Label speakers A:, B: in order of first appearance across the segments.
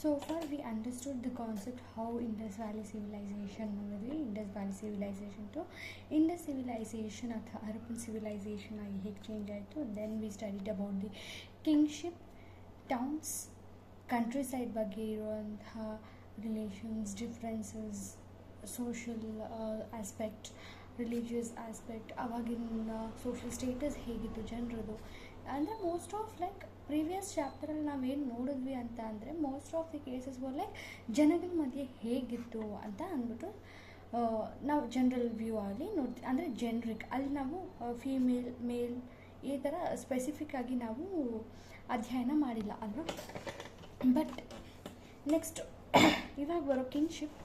A: So far we understood the concept how Indus Valley civilization ನೋಡಿದ್ವಿ. Indus valley civilisation to Indus civilisation ಅಥವಾ Harappan civilisation ಆಗಿ ಹೇಗೆ change ಆಯಿತು. Then we studied about the kingship, towns, country side ಬಗ್ಗೆ ಇರುವಂತಹ relations, differences, social aspect, religious aspect, ಅವಾಗಿನ social status ಹೇಗಿತ್ತು ಜನರದು. ಅಂದರೆ ಮೋಸ್ಟ್ ಆಫ್ ಲೈಕ್ ಪ್ರೀವಿಯಸ್ ಚಾಪ್ಟರಲ್ಲಿ ನಾವೇನು ನೋಡಿದ್ವಿ ಅಂತ ಅಂದರೆ most of the cases were like ಜನಗಳ ಮಧ್ಯೆ ಹೇಗಿತ್ತು ಅಂತ ಅಂದ್ಬಿಟ್ಟು ನಾವು ಜನರಲ್ ವ್ಯೂ ಆಗಲಿ ನೋಡ್ತೀವಿ. ಅಂದರೆ ಜೆನ್ರಿಕ್ ಅಲ್ಲಿ ನಾವು ಫೀಮೇಲ್, ಮೇಲ್ ಈ ಥರ ಸ್ಪೆಸಿಫಿಕ್ ಆಗಿ ನಾವು ಅಧ್ಯಯನ ಮಾಡಿಲ್ಲ ಅಲ್ವಾ. ಬಟ್ ನೆಕ್ಸ್ಟ್ ಇವಾಗ ಬರೋ ಕಿಂಗ್ಶಿಪ್,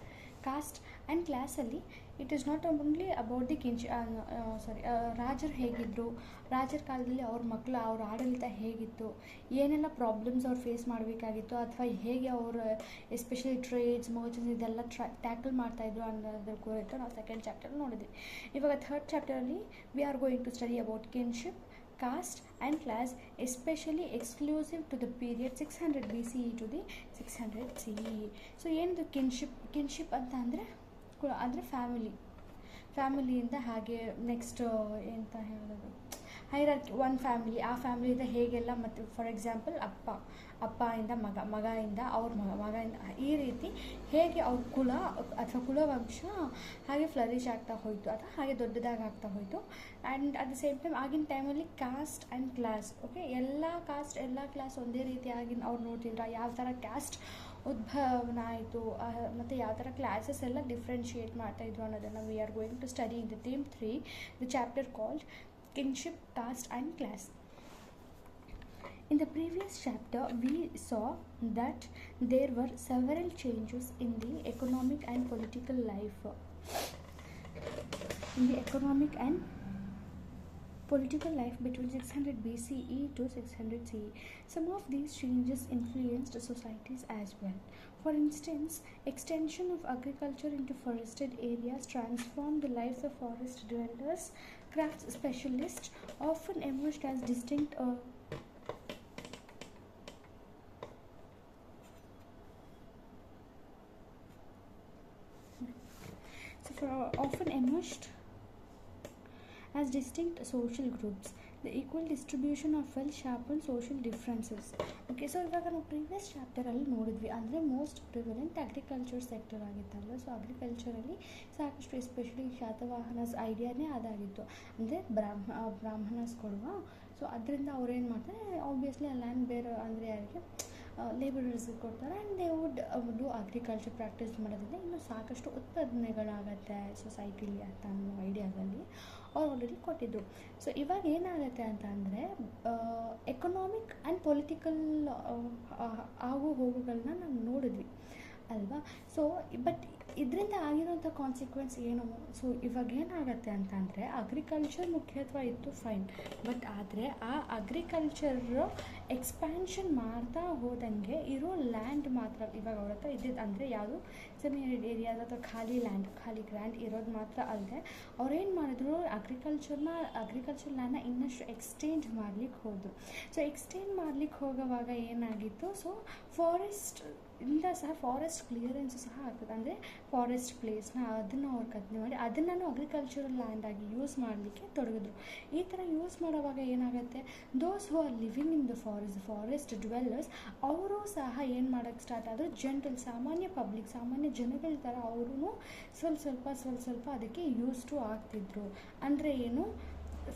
A: ಕಾಸ್ಟ್ ಆ್ಯಂಡ್ ಕ್ಲಾಸಲ್ಲಿ it is not only about the ರಾಜರು ಹೇಗಿದ್ದರು, ರಾಜರ ಕಾಲದಲ್ಲಿ ಅವ್ರ ಮಕ್ಕಳು ಅವ್ರ ಆಡಳಿತ ಹೇಗಿತ್ತು, ಏನೆಲ್ಲ ಪ್ರಾಬ್ಲಮ್ಸ್ ಅವ್ರು ಫೇಸ್ ಮಾಡಬೇಕಾಗಿತ್ತು, ಅಥವಾ ಹೇಗೆ ಅವರು ಎಸ್ಪೆಷಲಿ ಟ್ರೇಡ್ಸ್, ಮರ್ಚೆಂಟ್ಸ್ ಇದೆಲ್ಲ ಟ್ಯಾಕಲ್ ಮಾಡ್ತಾಯಿದ್ರು ಅನ್ನೋದ್ರ ಕುರಿತು ನಾವು ಸೆಕೆಂಡ್ ಚಾಪ್ಟರ್ ನೋಡಿದ್ವಿ. ಇವಾಗ ಥರ್ಡ್ ಚಾಪ್ಟರಲ್ಲಿ we are going to study about kinship, caste and class, especially exclusive to the period 600 BCE to the 600 CE. So ಏನಿದು ಕಿನ್ಶಿಪ್ ಅಂತ ಅಂದರೆ ಫ್ಯಾಮಿಲಿಯಿಂದ ಹಾಗೆ ನೆಕ್ಸ್ಟ್ ಎಂತ ಹೇಳೋದು ಹೈರಾರ್ಕಿ, ಒನ್ ಫ್ಯಾಮಿಲಿ, ಆ ಫ್ಯಾಮಿಲಿಯಿಂದ ಹೇಗೆಲ್ಲ, ಮತ್ತು ಫಾರ್ ಎಕ್ಸಾಂಪಲ್ ಅಪ್ಪಯಿಂದ ಮಗಯಿಂದ ಅವ್ರ ಮಗದಿಂದ ಈ ರೀತಿ ಹೇಗೆ ಅವ್ರ ಕುಲ ಅಥವಾ ಕುಲವಂಶ ಹಾಗೆ ಫ್ಲರಿಶ್ ಆಗ್ತಾ ಹೋಯಿತು ಅಥವಾ ಹಾಗೆ ದೊಡ್ಡದಾಗಿ ಆಗ್ತಾ ಹೋಯಿತು. And at the same time ಆಗಿನ ಟೈಮಲ್ಲಿ ಕಾಸ್ಟ್ ಆ್ಯಂಡ್ ಕ್ಲಾಸ್, ಓಕೆ, ಎಲ್ಲ ಕಾಸ್ಟ್ ಎಲ್ಲ ಕ್ಲಾಸ್ ಒಂದೇ ರೀತಿಯಾಗಿ ಅವ್ರು ನೋಡ್ತಿದ್ರು. ಯಾವ ಥರ ಕ್ಯಾಸ್ಟ್ ಉದ್ಭವನ ಆಯಿತು ಮತ್ತು ಯಾವ ಥರ ಕ್ಲಾಸಸ್ ಎಲ್ಲ ಡಿಫ್ರೆನ್ಷಿಯೇಟ್ ಮಾಡ್ತಾಯಿದ್ರು ಅನ್ನೋದನ್ನು we are going to study in the theme 3, the chapter called kingship, caste and class. In the previous chapter, we saw that there were several changes in the economic and political life. Between 600 BCE to 600 CE. Some of these changes influenced societies as well. For instance, extension of agriculture into forested areas transformed the lives of forest dwellers. Crafts specialists often emerged as distinct as distinct social groups. The equal distribution of wealth sharpened social differences. Okay, so ಇವಾಗ ನಾವು previous ಚಾಪ್ಟರಲ್ಲಿ ನೋಡಿದ್ವಿ ಅಂದರೆ most ಪ್ರಿವಲೆಂಟ್ agriculture sector ಆಗಿತ್ತಲ್ಲ. So ಅಗ್ರಿಕಲ್ಚರಲ್ಲಿ ಸಾಕಷ್ಟು especially ಶಾತವಾಹನಸ್ ಐಡಿಯಾನೇ ಅದಾಗಿತ್ತು. ಅಂದರೆ ಬ್ರಾಹ್ಮಣಸ್ ಕೊಡುವ, so ಅದರಿಂದ ಅವ್ರೇನು ಮಾಡ್ತಾರೆ, ಆಬ್ವಿಯಸ್ಲಿ ಆ ಲ್ಯಾಂಡ್ ಬೇರೆ ಅಂದರೆ ಯಾರಿಗೆ ಲೇಬರರ್ಸ್ಗೆ ಕೊಡ್ತಾರೆ. And they would do agriculture practice ಮಾಡೋದ್ರಿಂದ ಇನ್ನೂ ಸಾಕಷ್ಟು ಉತ್ಪಾದನೆಗಳಾಗತ್ತೆ ಸೊಸೈಟಿಲಿ ಅಂತ ಅನ್ನೋ ಐಡಿಯಾದಲ್ಲಿ ಅವ್ರು ಆಲ್ರೆಡಿ ಕೊಟ್ಟಿದ್ರು. ಸೊ ಇವಾಗ ಏನಾಗುತ್ತೆ ಅಂತ ಅಂದರೆ ಎಕನಾಮಿಕ್ ಆ್ಯಂಡ್ ಪೊಲಿಟಿಕಲ್ ಆಗು ಹೋಗುಗಳನ್ನ ನಾವು ನೋಡಿದ್ವಿ ಅಲ್ವಾ. ಸೊ ಬಟ್ ಇದರಿಂದ ಆಗಿರೋಂಥ ಕಾನ್ಸಿಕ್ವೆನ್ಸ್ ಏನು? ಸೊ ಇವಾಗ ಏನಾಗುತ್ತೆ ಅಂತ ಅಂದರೆ ಅಗ್ರಿಕಲ್ಚರ್ ಮುಖ್ಯತ್ವ ಇತ್ತು, ಫೈನ್. ಬಟ್ ಆದರೆ ಆ ಅಗ್ರಿಕಲ್ಚರ್ ಎಕ್ಸ್ಪ್ಯಾನ್ಷನ್ ಮಾಡ್ತಾ ಹೋದಂಗೆ ಇರೋ ಲ್ಯಾಂಡ್ ಮಾತ್ರ ಇವಾಗ ಅವ್ರ ಹತ್ರ ಇದ್ದಿದ್ದು ಅಂದರೆ ಯಾವುದು ಸೆಮಿ ಆರಿಡ್ ಏರಿಯಾಸ್ ಅಥವಾ ಖಾಲಿ ಲ್ಯಾಂಡ್ ಇರೋದು ಮಾತ್ರ ಅಲ್ಲದೆ ಅವ್ರೇನು ಮಾಡಿದ್ರು, ಅಗ್ರಿಕಲ್ಚರ್ ಲ್ಯಾಂಡ್ನ ಇನ್ನಷ್ಟು ಎಕ್ಸ್ಟೆಂಡ್ ಮಾಡ್ಲಿಕ್ಕೆ ಹೋದರು. ಸೊ ಎಕ್ಸ್ಟೆಂಡ್ ಮಾಡ್ಲಿಕ್ಕೆ ಹೋಗೋವಾಗ ಏನಾಗಿತ್ತು, ಸೊ ಇಂದ ಸಹ ಫಾರೆಸ್ಟ್ ಕ್ಲಿಯರೆನ್ಸು ಸಹ ಆಗ್ತದೆ. ಅಂದರೆ ಫಾರೆಸ್ಟ್ ಪ್ಲೇಸ್ನ ಅದನ್ನು ಅವ್ರು ಕಡಿಮೆ ಮಾಡಿ ಅದನ್ನು ಅಗ್ರಿಕಲ್ಚರಲ್ ಲ್ಯಾಂಡ್ ಆಗಿ ಯೂಸ್ ಮಾಡಲಿಕ್ಕೆ ತೊಡಗಿದ್ರು. ಈ ಥರ ಯೂಸ್ ಮಾಡೋವಾಗ ಏನಾಗುತ್ತೆ, those who are living in the forest dwellers ಅವರು ಸಹ ಏನು ಮಾಡೋಕ್ಕೆ ಸ್ಟಾರ್ಟ್ ಆದರು, ಜನರಲ್ ಸಾಮಾನ್ಯ ಜನಗಳ ಥರ ಅವರು ಸ್ವಲ್ಪ ಅದಕ್ಕೆ ಯೂಸ್ ಟು ಆಗ್ತಿದ್ರು. ಅಂದರೆ ಏನು,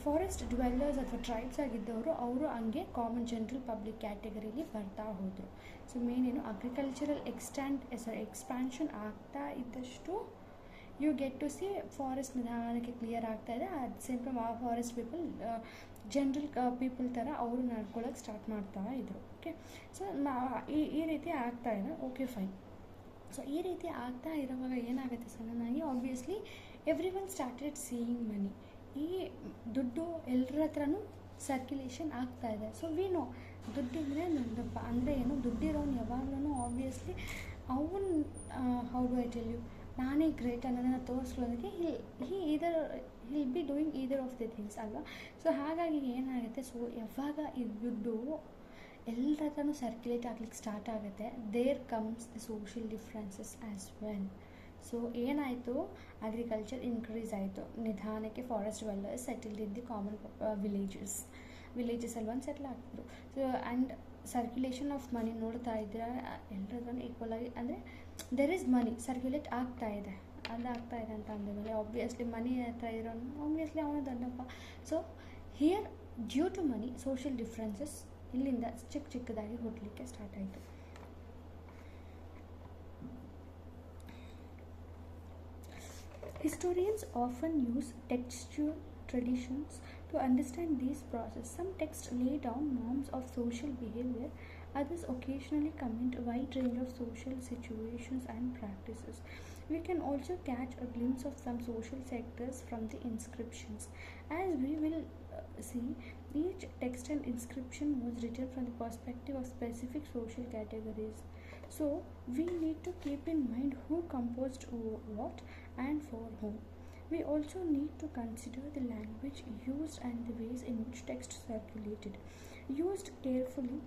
A: ಫಾರೆಸ್ಟ್ ಡ್ವೆಲ್ಲರ್ಸ್ ಅಥವಾ ಟ್ರೈಬ್ಸ್ ಆಗಿದ್ದವರು ಅವರು ಹಂಗೆ ಕಾಮನ್ ಜನರಲ್ ಪಬ್ಲಿಕ್ ಕ್ಯಾಟಗರಿಲಿ ಬರ್ತಾ ಹೋದರು. ಸೊ ಮೇನ್ ಏನು, ಅಗ್ರಿಕಲ್ಚರಲ್ ಎಕ್ಸ್ಪ್ಯಾನ್ಷನ್ ಆಗ್ತಾ ಇದ್ದಷ್ಟು you get to see forest ನಿಧಾನಕ್ಕೆ ಕ್ಲಿಯರ್ ಆಗ್ತಾ ಇದೆ. ಅಟ್ ಸೇಮ್ ಟೈಮ್ ಆ ಫಾರೆಸ್ಟ್ ಪೀಪಲ್ ಜನರಲ್ ಪೀಪಲ್ ಥರ ಅವರು ನಡ್ಕೊಳ್ಳೋಕೆ ಸ್ಟಾರ್ಟ್ ಮಾಡ್ತಾ ಇದ್ರು. ಓಕೆ, ಸೊ ಈ ರೀತಿ ಆಗ್ತಾ ಇದೆ. Okay, fine. ಸೊ ಈ ರೀತಿ ಆಗ್ತಾ ಇರೋವಾಗ ಏನಾಗುತ್ತೆ, ಸಡನ್ನಾಗಿ obviously everyone started seeing money. ಈ ದುಡ್ಡು ಎಲ್ಲರ ಹತ್ರನೂ ಸರ್ಕ್ಯುಲೇಷನ್ ಆಗ್ತಾ ಇದೆ. ಸೊ ವಿ ನೋ ದುಡ್ಡಿದ್ರೆ ದೊಡ್ಡಪ್ಪ ಅಂದರೆ ಏನು, ದುಡ್ಡಿರೋನು ಯಾವಾಗಲೂ ಆಬ್ವಿಯಸ್ಲಿ ಅವನು how do I tell you, ನಾನೇ ಗ್ರೇಟ್ ಅನ್ನೋದನ್ನು ತೋರಿಸ್ಕೊಳ್ಳೋದಕ್ಕೆ he'll be doing either of the things ಅಲ್ವಾ. ಸೊ ಹಾಗಾಗಿ ಏನಾಗುತ್ತೆ, ಸೊ ಯಾವಾಗ ಈ ದುಡ್ಡು ಎಲ್ಲರ ಹತ್ರನೂ ಸರ್ಕ್ಯುಲೇಟ್ ಆಗ್ಲಿಕ್ಕೆ ಸ್ಟಾರ್ಟ್ ಆಗುತ್ತೆ. There comes the social differences as well. So ಏನಾಯಿತು, ಅಗ್ರಿಕಲ್ಚರ್ ಇನ್ಕ್ರೀಸ್ ಆಯಿತು, ನಿಧಾನಕ್ಕೆ forest dwellers settled in the common ವಿಲೇಜಸಲ್ಲಿ ಒಂದು ಸೆಟ್ಲ್ ಆಗ್ತಿದ್ರು. So and circulation of money ನೋಡ್ತಾ ಇದ್ರೆ ಎಲ್ಲರಲ್ಲೂ ಈಕ್ವಲ್ ಆಗಿ, ಅಂದರೆ ದೆರ್ ಈಸ್ ಮನಿ ಸರ್ಕ್ಯುಲೇಟ್ ಆಗ್ತಾ ಇದೆ, ಅದಾಗ್ತಾ ಇದೆ ಅಂತ ಅಂದಮೇಲೆ ಆಬ್ವಿಯಸ್ಲಿ ಮನಿ ಹತ್ರ ಇರೋನು ಆಬ್ವಿಯಸ್ಲಿ ಅವನು ದೊಡ್ಡಪ್ಪ. So here due to money social differences ಇಲ್ಲಿಂದ ಚಿಕ್ಕದಾಗಿ ಹುಟ್ಟಲಿಕ್ಕೆ ಸ್ಟಾರ್ಟ್ ಆಯಿತು. Historians often use textual traditions to understand these processes. Some texts lay down norms of social behavior, others occasionally comment a wide range of social situations and practices. We can also catch a glimpse of some social sectors from the inscriptions. As we will see, each text and inscription was written from the perspective of specific social categories. So we need to keep in mind who composed what and for whom. We also need to consider the language used and the ways in which text circulated. Used carefully,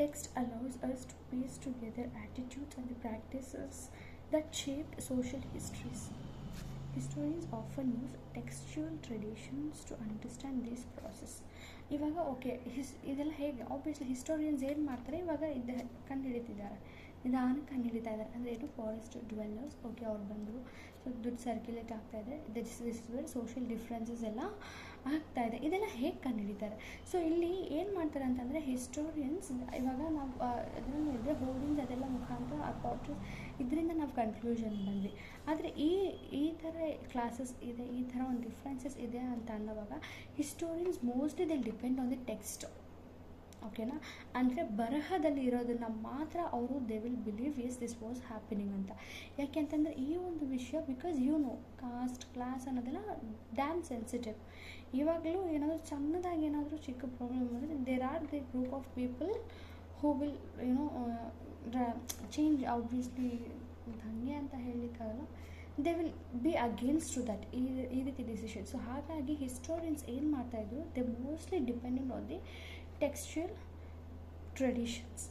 A: text allows us to piece together attitudes and the practices that shaped social histories. Historians often use textual traditions to understand this process. ಇವಾಗ okay ಇದೆಲ್ಲ ಹೇಗೆ, obviously historians ಏನು ಮಾಡ್ತಾರೆ, ಇವಾಗ ಇದು ಕಂಡುಹಿಡಿತಿದ್ದಾರೆ, ನಿಧಾನಕ್ಕೆ ಕಂಡುಹಿಡಿತಾ ಇದ್ದಾರೆ. ಅಂದರೆ ಏನು, ಫಾರೆಸ್ಟ್ ಡ್ವೆಲ್ಲರ್ಸ್, ಓಕೆ ಅವ್ರು ಬಂದರು, ಸೊ ದುಡ್ಡು ಸರ್ಕ್ಯುಲೇಟ್ ಆಗ್ತಾಯಿದೆ, this is where social differences ಎಲ್ಲ ಆಗ್ತಾಯಿದೆ. ಇದೆಲ್ಲ ಹೇಗೆ ಕಂಡುಹಿಡಿತಾರೆ? ಸೊ ಇಲ್ಲಿ ಏನು ಮಾಡ್ತಾರೆ ಅಂತಂದರೆ ಹಿಸ್ಟೋರಿಯನ್ಸ್, ಇವಾಗ ನಾವು ಅದನ್ನು ನೋಡಿದ್ರೆ ಹೋಲ್ಡಿಂಗ್ಸ್ ಅದೆಲ್ಲ ಮುಖಾಂತರ ಆ ಪಾಟ್ಸ್ ಇದರಿಂದ ನಾವು ಕನ್ಕ್ಲೂಷನ್ ಬಂದ್ವಿ. ಆದರೆ ಈ ಥರ ಕ್ಲಾಸಸ್ ಇದೆ, ಈ ಥರ ಒಂದು ಡಿಫ್ರೆನ್ಸಸ್ ಇದೆ ಅಂತ ಅನ್ನೋವಾಗ historians mostly they depend on the text, ಓಕೆನಾ. ಅಂದರೆ ಬರಹದಲ್ಲಿ ಇರೋದನ್ನು ಮಾತ್ರ ಅವರು they will believe as this was happening ಅಂತ. ಯಾಕೆ ಅಂತಂದರೆ ಈ ಒಂದು ವಿಷಯ ಬಿಕಾಸ್ ಕಾಸ್ಟ್ ಕ್ಲಾಸ್ ಅನ್ನೋದೆಲ್ಲ ಡ್ಯಾಮ್ ಸೆನ್ಸಿಟಿವ್. ಇವಾಗಲೂ ಏನಾದರೂ ಸಣ್ಣದಾಗಿ ಏನಾದರೂ ಚಿಕ್ಕ ಪ್ರಾಬ್ಲಮ್ ಅಂದರೆ there are the group of people who will change, obviously ಹಾಗೆ ಅಂತ ಹೇಳಲಿಕ್ಕಾಗಲ್ಲ, they will be against to that ಈ ರೀತಿ ಡಿಸಿಷನ್. ಸೊ ಹಾಗಾಗಿ ಹಿಸ್ಟೋರಿಯನ್ಸ್ ಏನು ಮಾಡ್ತಾಯಿದ್ರು, they mostly dependent on the textual traditions,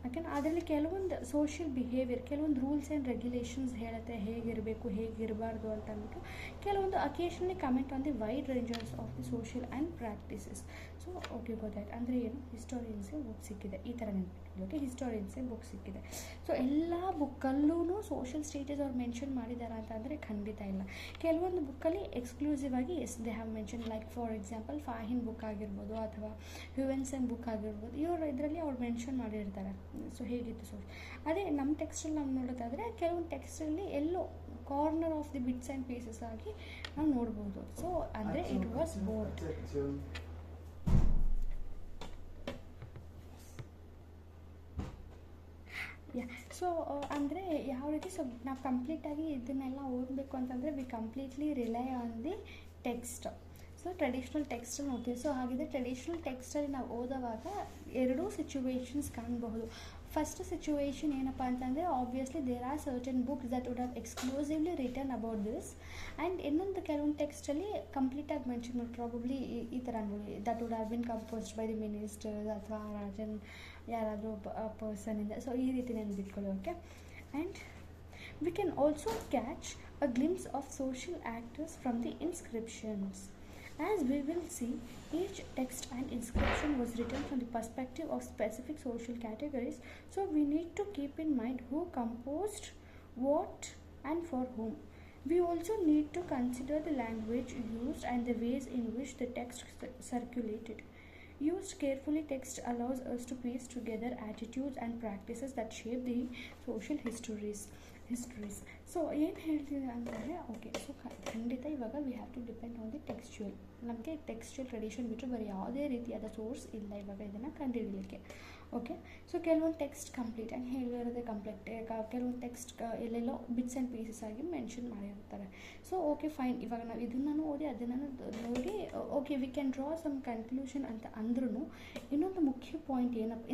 A: ಯಾಕೆಂದ್ರೆ ಅದರಲ್ಲಿ ಕೆಲವೊಂದು ಸೋಷಿಯಲ್ ಬಿಹೇವಿಯರ್, ಕೆಲವೊಂದು ರೂಲ್ಸ್ ಆ್ಯಂಡ್ ರೆಗ್ಯುಲೇಷನ್ಸ್ ಹೇಳುತ್ತೆ ಹೇಗಿರಬೇಕು ಹೇಗಿರಬಾರ್ದು ಅಂತ ಅಂದ್ಬಿಟ್ಟು. ಕೆಲವೊಂದು occasionally comment on the wide ranges of the social and practices. So okay ಗೊತ್ತಾಯ್ತು, ಅಂದರೆ ಏನು, ಹಿಸ್ಟೋರಿಯನ್ಸ್ಗೆ ಬುಕ್ ಸಿಕ್ಕಿದೆ, ಈ ಥರ ನೆನಪಿಟ್ಕೊಳ್ಳೋಕೆ ಹಿಸ್ಟೋರಿಯನ್ಸ್ಗೆ ಬುಕ್ ಸಿಕ್ಕಿದೆ. ಸೊ ಎಲ್ಲ ಬುಕ್ಕಲ್ಲೂ ಸೋಷಿಯಲ್ ಸ್ಟೇಟಸ್ ಅವ್ರು ಮೆನ್ಷನ್ ಮಾಡಿದ್ದಾರೆ ಅಂತಂದರೆ ಖಂಡಿತ ಇಲ್ಲ. ಕೆಲವೊಂದು ಬುಕ್ಕಲ್ಲಿ ಎಕ್ಸ್ಕ್ಲೂಸಿವ್ ಆಗಿ they have mention, like for example Fa Hien book ಆಗಿರ್ಬೋದು ಅಥವಾ ಹ್ಯೂವೆನ್ಸನ್ ಬುಕ್ ಆಗಿರ್ಬೋದು, ಇವರು ಇದರಲ್ಲಿ ಅವ್ರು ಮೆನ್ಷನ್ ಮಾಡಿರ್ತಾರೆ. ಸೊ ಹೇಗಿತ್ತು ಅದೇ ನಮ್ಮ ಟೆಕ್ಸ್ಟಲ್ಲಿ ನಾವು ನೋಡೋದಾದರೆ ಕೆಲವೊಂದು ಟೆಕ್ಸ್ಟಲ್ಲಿ ಎಲ್ಲೋ corner of the bits and pieces ಆಗಿ ನಾವು ನೋಡ್ಬೋದು. ಸೊ ಅಂದರೆ ಇಟ್ ವಾಸ್ ಬೋತ್. ಸೊ ಅಂದರೆ ಯಾವ ರೀತಿ, ಸೊ ನಾವು ಕಂಪ್ಲೀಟಾಗಿ ಇದನ್ನೆಲ್ಲ ಓದಬೇಕು ಅಂತಂದರೆ we completely rely on the text. So traditional text ನೋಡ್ತೀವಿ. ಸೊ ಹಾಗಿದ್ರೆ ಟ್ರೆಡಿಷ್ನಲ್ ಟೆಕ್ಸ್ಟಲ್ಲಿ ನಾವು ಓದೋವಾಗ ಎರಡೂ ಸಿಚುವೇಶನ್ಸ್ ಕಾಣಬಹುದು. ಫಸ್ಟ್ ಸಿಚುವೇಶನ್ ಏನಪ್ಪ ಅಂತಂದರೆ obviously there are certain books that would have exclusively written about this. And ಇನ್ನೊಂದು ಕೆಲವೊಂದು ಟೆಕ್ಸ್ಟಲ್ಲಿ ಕಂಪ್ಲೀಟಾಗಿ ಮೆನ್ಷನ್ ಮಾಡಿ ಪ್ರಾಬಬ್ಲಿ ಈ ಥರ ನೋಡಿ, that would have been composed by the ministers ಅಥವಾ ರಾಜನ್ ಯಾರಾದರೂ ಪರ್ಸನಿಂದ. ಸೊ ಈ ರೀತಿ ನೆನಪಿಟ್ಕೊಳ್ಳಿ, okay. And we can also catch a glimpse of social actors from the inscriptions. As we will see, each text and inscription was written from the perspective of specific social categories, so we need to keep in mind who composed what and for whom. We also need to consider the language used and the ways in which the text circulated. Used carefully, text allows us to piece together attitudes and practices that shape the social histories. So ಏನು ಹೇಳ್ತಿದೆ ಅಂತಂದರೆ okay, so ಖಂಡಿತ ಇವಾಗ we have to depend on the textual. ನಮಗೆ textual tradition ಬಿಟ್ಟರೆ ಬರೀ ಯಾವುದೇ ರೀತಿಯಾದ ಸೋರ್ಸ್ ಇಲ್ಲ ಇವಾಗ ಇದನ್ನು ಕಂಡುಹಿಡಲಿಕ್ಕೆ, ಓಕೆ. ಸೊ ಕೆಲವೊಂದು ಟೆಕ್ಸ್ಟ್ ಕಂಪ್ಲೀಟ್ ಆಗಿ ಹೇಳಿರೋದೇ ಕಂಪ್ಲೀಟ್, ಕೆಲವೊಂದು ಟೆಕ್ಸ್ಟ್ ಎಲ್ಲೆಲ್ಲೋ ಬಿಟ್ಸ್ ಆ್ಯಂಡ್ ಪೀಸಸ್ ಆಗಿ ಮೆನ್ಷನ್ ಮಾಡಿರ್ತಾರೆ. ಸೊ ಓಕೆ ಫೈನ್, ಇವಾಗ ನಾವು ಇದನ್ನು ಓದಿ ಅದನ್ನು ನೋಡಿ okay we can draw some conclusion ಅಂತ ಅಂದ್ರೂ ಇನ್ನೊಂದು ಮುಖ್ಯ ಪಾಯಿಂಟ್ ಏನಪ್ಪ,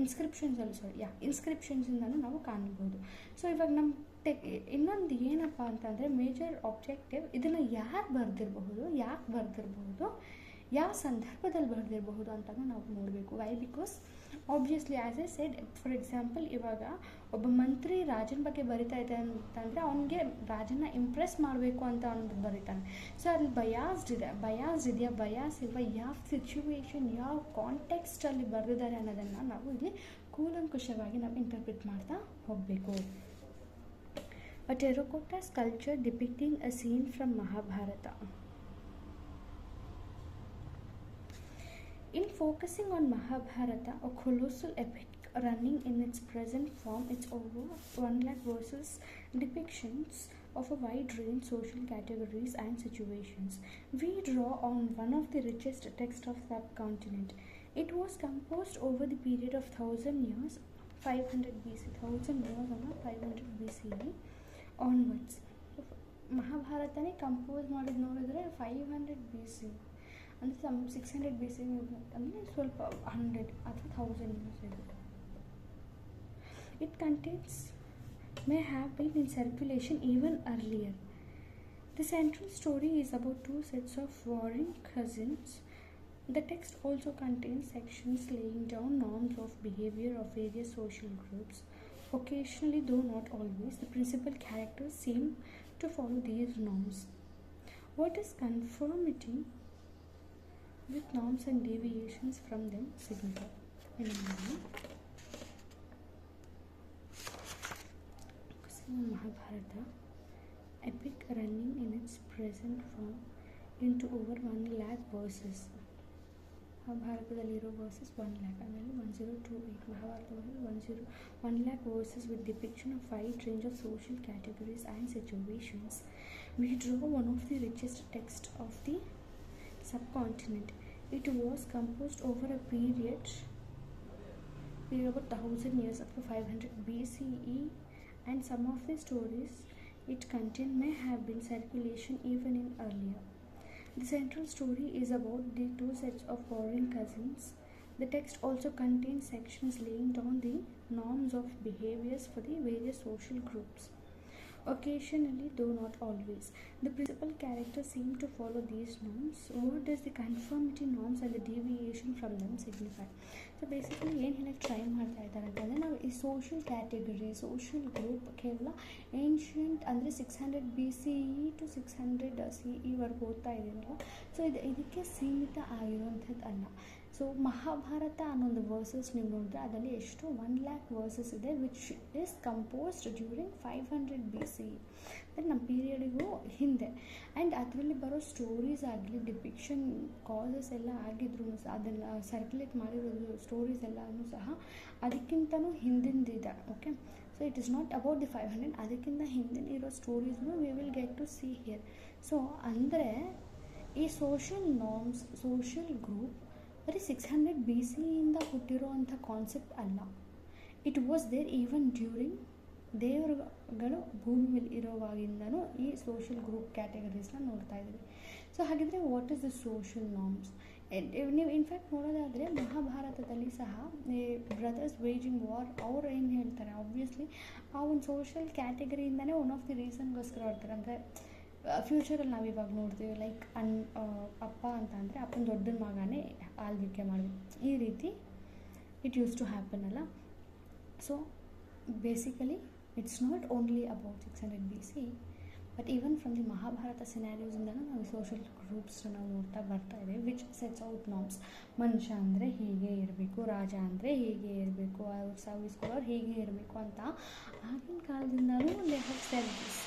A: ಇನ್ಸ್ಕ್ರಿಪ್ಷನ್ಸಿಂದನೂ ನಾವು ಕಾಣ್ಬೋದು. ಸೊ ಇವಾಗ ನಮ್ಮ ಇನ್ನೊಂದು ಏನಪ್ಪ ಅಂತಂದರೆ ಮೇಜರ್ ಆಬ್ಜೆಕ್ಟಿವ್, ಇದನ್ನು ಯಾರು ಬರೆದಿರಬಹುದು, ಯಾಕೆ ಬರೆದಿರಬಹುದು, ಯಾವ ಸಂದರ್ಭದಲ್ಲಿ ಬರೆದಿರಬಹುದು ಅಂತಲೂ ನಾವು ನೋಡಬೇಕು. Why because obviously as A shed, for example ಇವಾಗ ಒಬ್ಬ ಮಂತ್ರಿ ರಾಜನ ಬಗ್ಗೆ ಬರಿತಾ ಇದೆ ಅಂತಂದರೆ ಅವನಿಗೆ ರಾಜನ ಇಂಪ್ರೆಸ್ ಮಾಡಬೇಕು ಅಂತ ಅವನು ಬರೀತಾನೆ. ಸೊ ಅಲ್ಲಿ ಬಯಾಸ್ ಇದೆಯಾ ಬಯಾಸ್ ಇಲ್ವಾ, ಯಾವ ಸಿಚುವೇಶನ್ ಯಾವ ಕಾಂಟೆಕ್ಸ್ಟಲ್ಲಿ ಬರೆದಿದ್ದಾರೆ ಅನ್ನೋದನ್ನು ನಾವು ಇಲ್ಲಿ ಕೂಲಂಕುಷವಾಗಿ ನಾವು ಇಂಟರ್ಪ್ರಿಟ್ ಮಾಡ್ತಾ ಹೋಗಬೇಕು. A terracotta sculpture depicting a scene from Mahabharata. In focusing on Mahabharata, a colossal epic running in its present form, it's over 1 lakh verses, depictions of a wide range social categories and situations. We draw on one of the richest texts of subcontinent. It was composed over the period of 1000 years, 500 BC, 1000 years or 500 BCE onwards. ಮಹಾಭಾರತನೇ compose ಮಾಡಿದ್ದು ನೋಡಿದ್ರೆ 500 BC ಅಂದರೆ 600 BC ಅಂದರೆ ಸ್ವಲ್ಪ 100 ಅಥವಾ 1000 years ಇದೆ. It contains may have been in circulation even earlier. The central story is about two sets of warring cousins. The text also contains sections laying down norms of behavior of various social groups. Occasionally, though not always, the principal characters seem to follow these norms. What is conformity with norms and deviations from them signify? Mahabharata, epic running in its present form into over 1 lakh verses. ಮಹಾಭಾರತದಲ್ಲಿರೋ verses 1 lakh, ಆಮೇಲೆ 1028 ಮಹಾಭಾರತದಲ್ಲಿ 1 lakh verses with depiction of wide range of social categories and situations. We draw one of the richest texts of the subcontinent. It was composed over a period about 1000 years, up to 500 BCE, and some of the stories it contained may have been circulation even in earlier. The central story is about the two sets of warring cousins. The text also contains sections laying down the norms of behaviors for the various social groups. Occasionally, though not always, the principal characters seem to follow these norms. What does the conformity norms and the deviation from them signify? So basically ಏನು ಹೇಳಕ್ಕೆ try ಮಾಡ್ತಾ ಇದ್ದಾರೆ ಅಂತಂದರೆ, ನಾವು ಈ social category social group ಕೇವಲ ancient ಅಂದರೆ 600 BCE to 600 CE ವರೆಗೂ ಓದ್ತಾ ಇದ್ದೀರಲ್ಲ, ಸೊ ಇದಕ್ಕೆ ಸೀಮಿತ ಆಗಿರುವಂಥದ್ದು ಅಲ್ಲ. ಸೊ ಮಹಾಭಾರತ ಅನ್ನೊಂದು ವರ್ಸಸ್ ನೀವು ನೋಡಿದ್ರೆ ಅದರಲ್ಲಿ ಎಷ್ಟು 1 lakh ವರ್ಸಸ್ ಇದೆ, which is composed during 500 BCE, ಅಂದರೆ ನಮ್ಮ ಪೀರಿಯಡಿಗೂ ಹಿಂದೆ. ಆ್ಯಂಡ್ ಅದರಲ್ಲಿ ಬರೋ ಸ್ಟೋರೀಸ್ ಆಗಲಿ ಡಿಪಿಕ್ಷನ್ ಕಾಸಸ್ ಎಲ್ಲ ಆಗಿದ್ರು ಸಹ ಅದನ್ನು ಸರ್ಕ್ಯುಲೇಟ್ ಮಾಡಿರೋದು ಸ್ಟೋರೀಸ್ ಎಲ್ಲನೂ ಸಹ ಅದಕ್ಕಿಂತನೂ ಹಿಂದಿಂದಿದೆ. Okay, so it is not about the 500, ಅದಕ್ಕಿಂತ ಹಿಂದಿನ ಇರೋ ಸ್ಟೋರೀಸ್ನು we will get to see here. So ಅಂದರೆ ಈ ಸೋಷಲ್ ನಾರ್ಮ್ಸ್ ಸೋಷಲ್ ಗ್ರೂಪ್ ಬರೀ 600 BCಯಿಂದ ಹುಟ್ಟಿರೋ ಕಾನ್ಸೆಪ್ಟ್ ಅಲ್ಲ. It was there even during ದೇವರುಗಳು ಭೂಮಿ ಮೇಲೆ ಇರೋವಾಗಿಂದನೂ ಈ ಸೋಷಲ್ ಗ್ರೂಪ್ ಕ್ಯಾಟಗರೀಸ್ನ ನೋಡ್ತಾ ಇದ್ದೀವಿ. ಸೊ ಹಾಗಿದ್ರೆ what is the social norms? ನೀವು ಇನ್ಫ್ಯಾಕ್ಟ್ ನೋಡೋದಾದರೆ ಮಹಾಭಾರತದಲ್ಲಿ ಸಹ ಬ್ರದರ್ಸ್ ವೇಜಿಂಗ್ ವಾರ್ ಅವ್ರು ಏನು ಹೇಳ್ತಾರೆ, ಆಬ್ವಿಯಸ್ಲಿ ಆ ಒಂದು ಸೋಷಲ್ ಕ್ಯಾಟಗರಿಯಿಂದನೇ ಒನ್ ಆಫ್ ದಿ ರೀಸನ್ಗೋಸ್ಕರ ಆಡ್ತಾರೆ. ಅಂದರೆ ಫ್ಯೂಚರಲ್ಲಿ ನಾವು ಇವಾಗ ನೋಡ್ತೀವಿ, ಲೈಕ್ ಅಪ್ಪ ಅಂತ ಅಂದರೆ ಅಪ್ಪನ ದೊಡ್ಡನ ಮಗನೇ ಆಳ್ವಿಕೆ ಮಾಡಬೇಕು, ಈ ರೀತಿ ಇಟ್ ಯೂಸ್ ಟು ಹ್ಯಾಪನ್ ಅಲ್ಲ. So basically it's not only about 600 BC, but even from the Mahabharata ಸಿನಾರಿಯೋಸಿಂದನೂ ನಾವು ಸೋಷಲ್ ಗ್ರೂಪ್ಸ್ ನಾವು ನೋಡ್ತಾ ಬರ್ತಾ ಇದ್ದೀವಿ, ವಿಚ್ ಸೆಟ್ಸ್ ಔಟ್ ನಾರ್ಮ್ಸ್. ಮನುಷ್ಯ ಅಂದರೆ ಹೀಗೆ ಇರಬೇಕು, ರಾಜ ಅಂದರೆ ಹೀಗೆ ಇರಬೇಕು, ಅವ್ರು ಸರ್ವಿಸ್ಕೊಳ್ಳೋರು ಹೀಗೆ ಇರಬೇಕು ಅಂತ ಆಗಿನ ಕಾಲದಿಂದನೂ they have said this.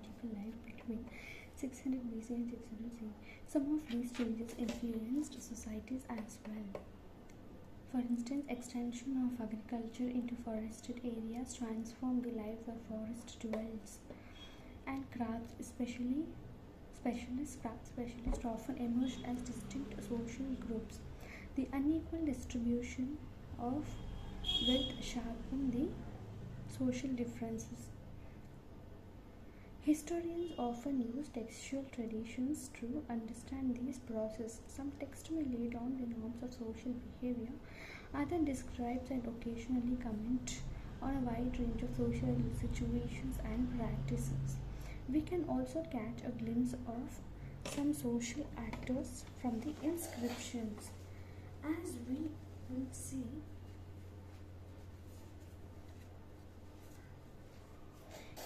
A: political life between 600 BC and 600 CE. Some of these changes influenced societies as well. For instance, extension of agriculture into forested areas transformed the lives of forest dwellers, and craft craft specialists often emerged as distinct social groups. The unequal distribution of wealth sharpened the social differences. Historians often use textual traditions to understand these processes. Some texts may lay down the norms of social behavior, others describe and occasionally comment on a wide range of social situations and practices. We can also catch a glimpse of some social actors from the inscriptions. As we will see,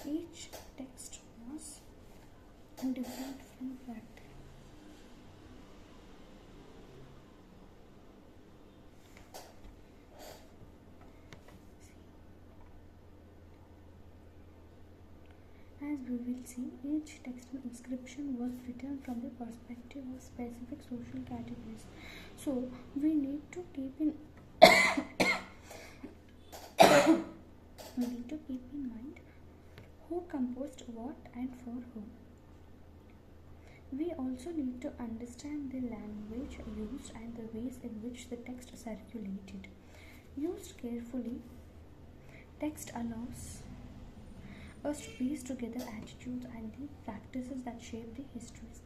A: each text was different from practice. As we will see, each text and inscription was written from the perspective of specific social categories. So we need to keep in mind who composed what and for whom. We also need to understand the language used and the ways in which the text circulated. Used carefully, text allows us to piece together attitudes and the practices that shape the histories.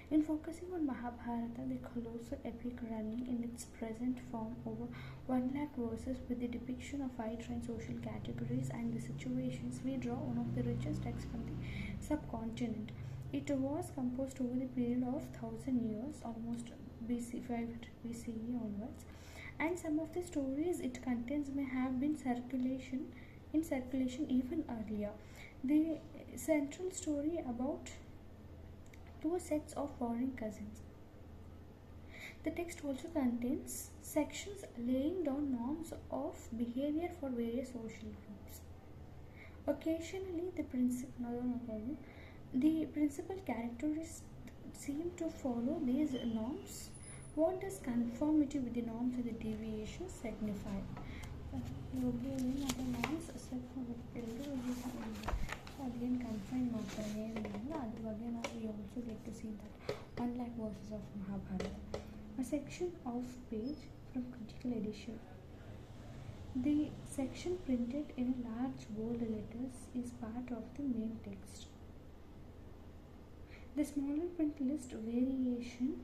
A: In focusing on Mahabharata, the colossal epic running in its present form over 1 lakh verses with the depiction of wide range social categories and the situations, we draw one of the richest texts from the subcontinent. It was composed over the period of 1000 years, almost BC 500 BCE onwards, and some of the stories it contains may have been in circulation even earlier. The central story about two sets of warring cousins. The text also contains sections laying down norms of behavior for various social groups. Occasionally, the principal characters seem to follow these norms. What does conformity with the norms and the deviations signify? Again, confined we also get to see that 1 lakh verses of Mahabharata. A section of page from critical edition. The section printed in large bold letters is part of the main text. The smaller print lists variation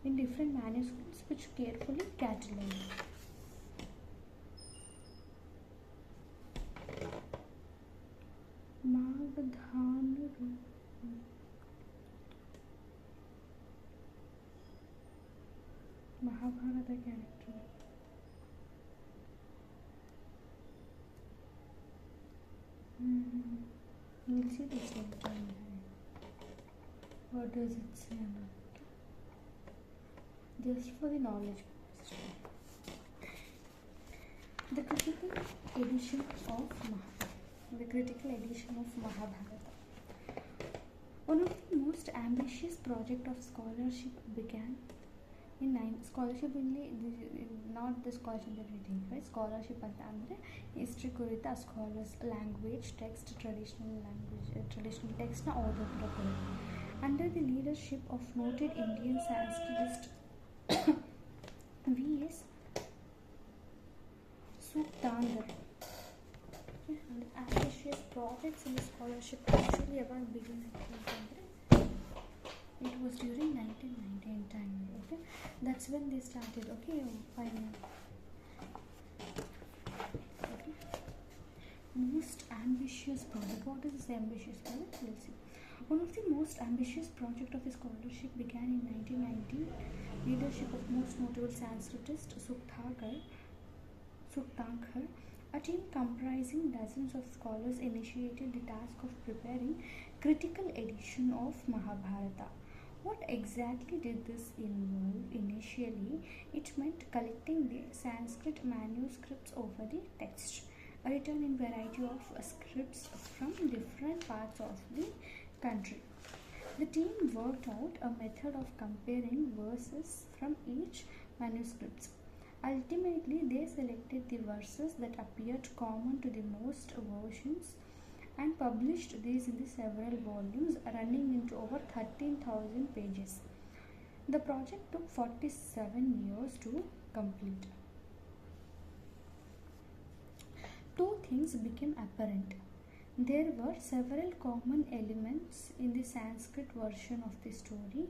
A: in different manuscripts which carefully cataloged. Mahabharata character. We'll see this later. What does it say? Just for the knowledge. The critical edition of Mahabharata. One of the most ambitious projects of scholarship began in scholarship only, not the scholarship that we think, right? Scholarship and history kurita scholars language text traditional text na odakodakuru. Under the leadership of noted Indian Sanskritist V.S. Suktanger. Ambitious projects in scholarship actually about beginning. It was during 1919 time. Okay, that's when they started. Okay, fine. Okay. Most ambitious project. What is this ambitious project? We'll see. One of the most ambitious projects of his scholarship began in 1919. Leadership of most notable Sanskritist Suktanger. A team comprising dozens of scholars initiated the task of preparing critical edition of Mahabharata. What exactly did this involve? Initially, it meant collecting the Sanskrit manuscripts over the text, written in variety of scripts from different parts of the country. The team worked out a method of comparing verses from each manuscripts. Ultimately, they selected the verses that appeared common to the most versions and published these in the several volumes running into over 13,000 pages. The project took 47 years to complete. Two things became apparent. There were several common elements in the Sanskrit version of the story,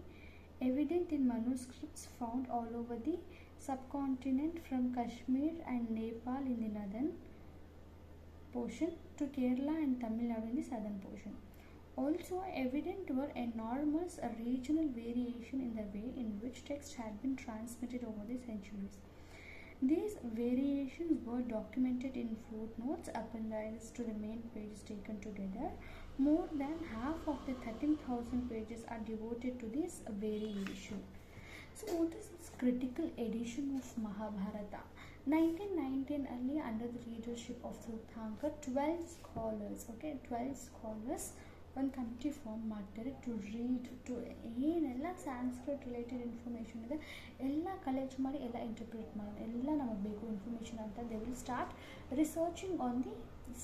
A: evident in manuscripts found all over the subcontinent from Kashmir and Nepal in the northern portion to Kerala and Tamil Nadu in the southern portion. Also evident were enormous regional variation in the way in which text had been transmitted over the centuries. These variations were documented in footnotes appendized to the main pages taken together. More than half of the 13,000 pages are devoted to this variation. So what is this critical edition of Mahabharata? 1919 early under the leadership of Tirthankar, 12 scholars ಒಂದು committee form ಮಾಡ್ತಾರೆ to read to ಏನೆಲ್ಲ Sanskrit related information ಇದೆ ಎಲ್ಲ collect ಮಾಡಿ ಎಲ್ಲ interpret ಮಾಡೋದು ಎಲ್ಲ ನಮಗೆ ಬೇಕು ಇನ್ಫಾರ್ಮೇಷನ್ ಅಂತ they will start researching on the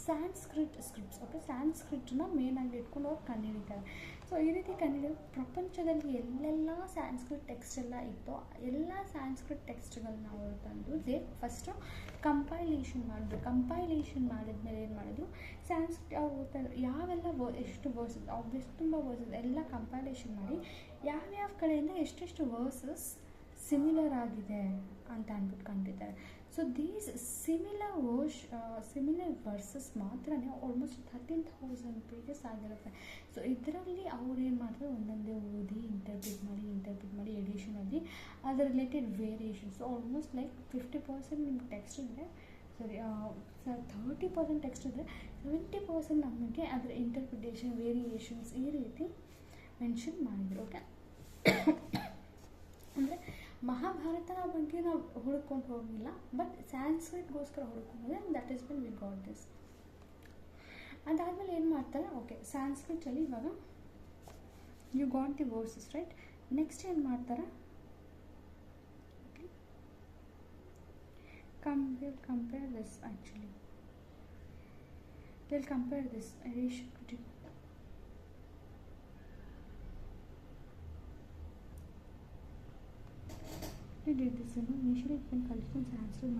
A: Sanskrit scripts. Okay, ಸ್ಯಾನ್ಸ್ಕ್ರಿಟ್ನ ಮೇನಾಗಿ ಇಟ್ಕೊಂಡು ಅವ್ರು ಕಂಡುಹಿಡಿತಾರೆ. ಸೊ ಈ ರೀತಿ ಕಂಡುಹಿಡಿದು ಪ್ರಪಂಚದಲ್ಲಿ ಎಲ್ಲೆಲ್ಲ ಸ್ಯಾನ್ಸ್ಕ್ರಿಟ್ ಟೆಕ್ಸ್ಟ್ ಎಲ್ಲ ಇತ್ತೋ ಎಲ್ಲ ಸ್ಯಾನ್ಸ್ಕ್ರಿಟ್ ಟೆಕ್ಸ್ಟ್ಗಳನ್ನ ಅವರು ತಂದು ದೇ ಫಸ್ಟು ಕಂಪೈಲೇಷನ್ ಮಾಡಿದ್ರು. ಕಂಪೈಲೇಷನ್ ಮಾಡಿದ್ಮೇಲೆ ಏನು ಮಾಡಿದ್ರು, ಸ್ಯಾನ್ಸ್ಕ್ರಿಟ್ ಅವ್ರು ಓದ್ತಾರೆ ಯಾವೆಲ್ಲ ಎಷ್ಟು ವರ್ಸಸ್ ಆಬ್ವಿಯಸ್ ತುಂಬ ವರ್ಸಸ್ ಎಲ್ಲ ಕಂಪೈಲೇಷನ್ ಮಾಡಿ ಯಾವ್ಯಾವ ಕಡೆಯಿಂದ ಎಷ್ಟೆಷ್ಟು ವರ್ಸಸ್ ಸಿಮಿಲರ್ ಆಗಿದೆ ಅಂತ ಅಂದ್ಬಿಟ್ಟು ಕಂಡಿದ್ದಾರೆ. ಸೊ ದೀಸ್ ಸಿಮಿಲರ್ ವರ್ಸಸ್ ಮಾತ್ರ ಆಲ್ಮೋಸ್ಟ್ 13,000 ಪೇಜಸ್ ಆಗಿರುತ್ತೆ. ಸೊ ಇದರಲ್ಲಿ ಅವ್ರು ಏನು ಮಾಡ್ತಾರೆ, ಒಂದೊಂದೇ ಓದಿ ಇಂಟರ್ಪ್ರಿಟ್ ಮಾಡಿ ಎಡಿಷನಲ್ಲಿ ಅದರ ರಿಲೇಟೆಡ್ ವೇರಿಯೇಷನ್ಸ್ ಆಲ್ಮೋಸ್ಟ್ ಲೈಕ್ 50% ನಿಮ್ಗೆ ಟೆಕ್ಸ್ಟ್ ಇದ್ದರೆ 30% ಟೆಕ್ಸ್ಟ್ ಇದ್ದರೆ 70% ನಮಗೆ ಅದರ ಇಂಟರ್ಪ್ರಿಟೇಷನ್ ವೇರಿಯೇಷನ್ಸ್ ಈ ರೀತಿ ಮೆನ್ಷನ್ ಮಾಡಿದರು. ಓಕೆ, ಅಂದರೆ ಮಹಾಭಾರತನ ಬಗ್ಗೆ ನಾವು ಹುಡ್ಕೊಂಡು ಹೋಗಿಲ್ಲ, ಬಟ್ ಸ್ಯಾನ್ಸ್ಕ್ರಿಟ್ಗೋಸ್ಕರ ಹುಡ್ಕೊಂಡ್ರೆ that is when we got this. ಅದಾದಮೇಲೆ ಏನು ಮಾಡ್ತಾರೆ, ಓಕೆ ಸ್ಯಾನ್ಸ್ಕ್ರಿಟಲ್ಲಿ ಇವಾಗ you got the verses right. Next ಏನು ಮಾಡ್ತಾರೆ, we'll compare this actually. We'll compare this edition. We did this, initially it's been collected in Sanskrit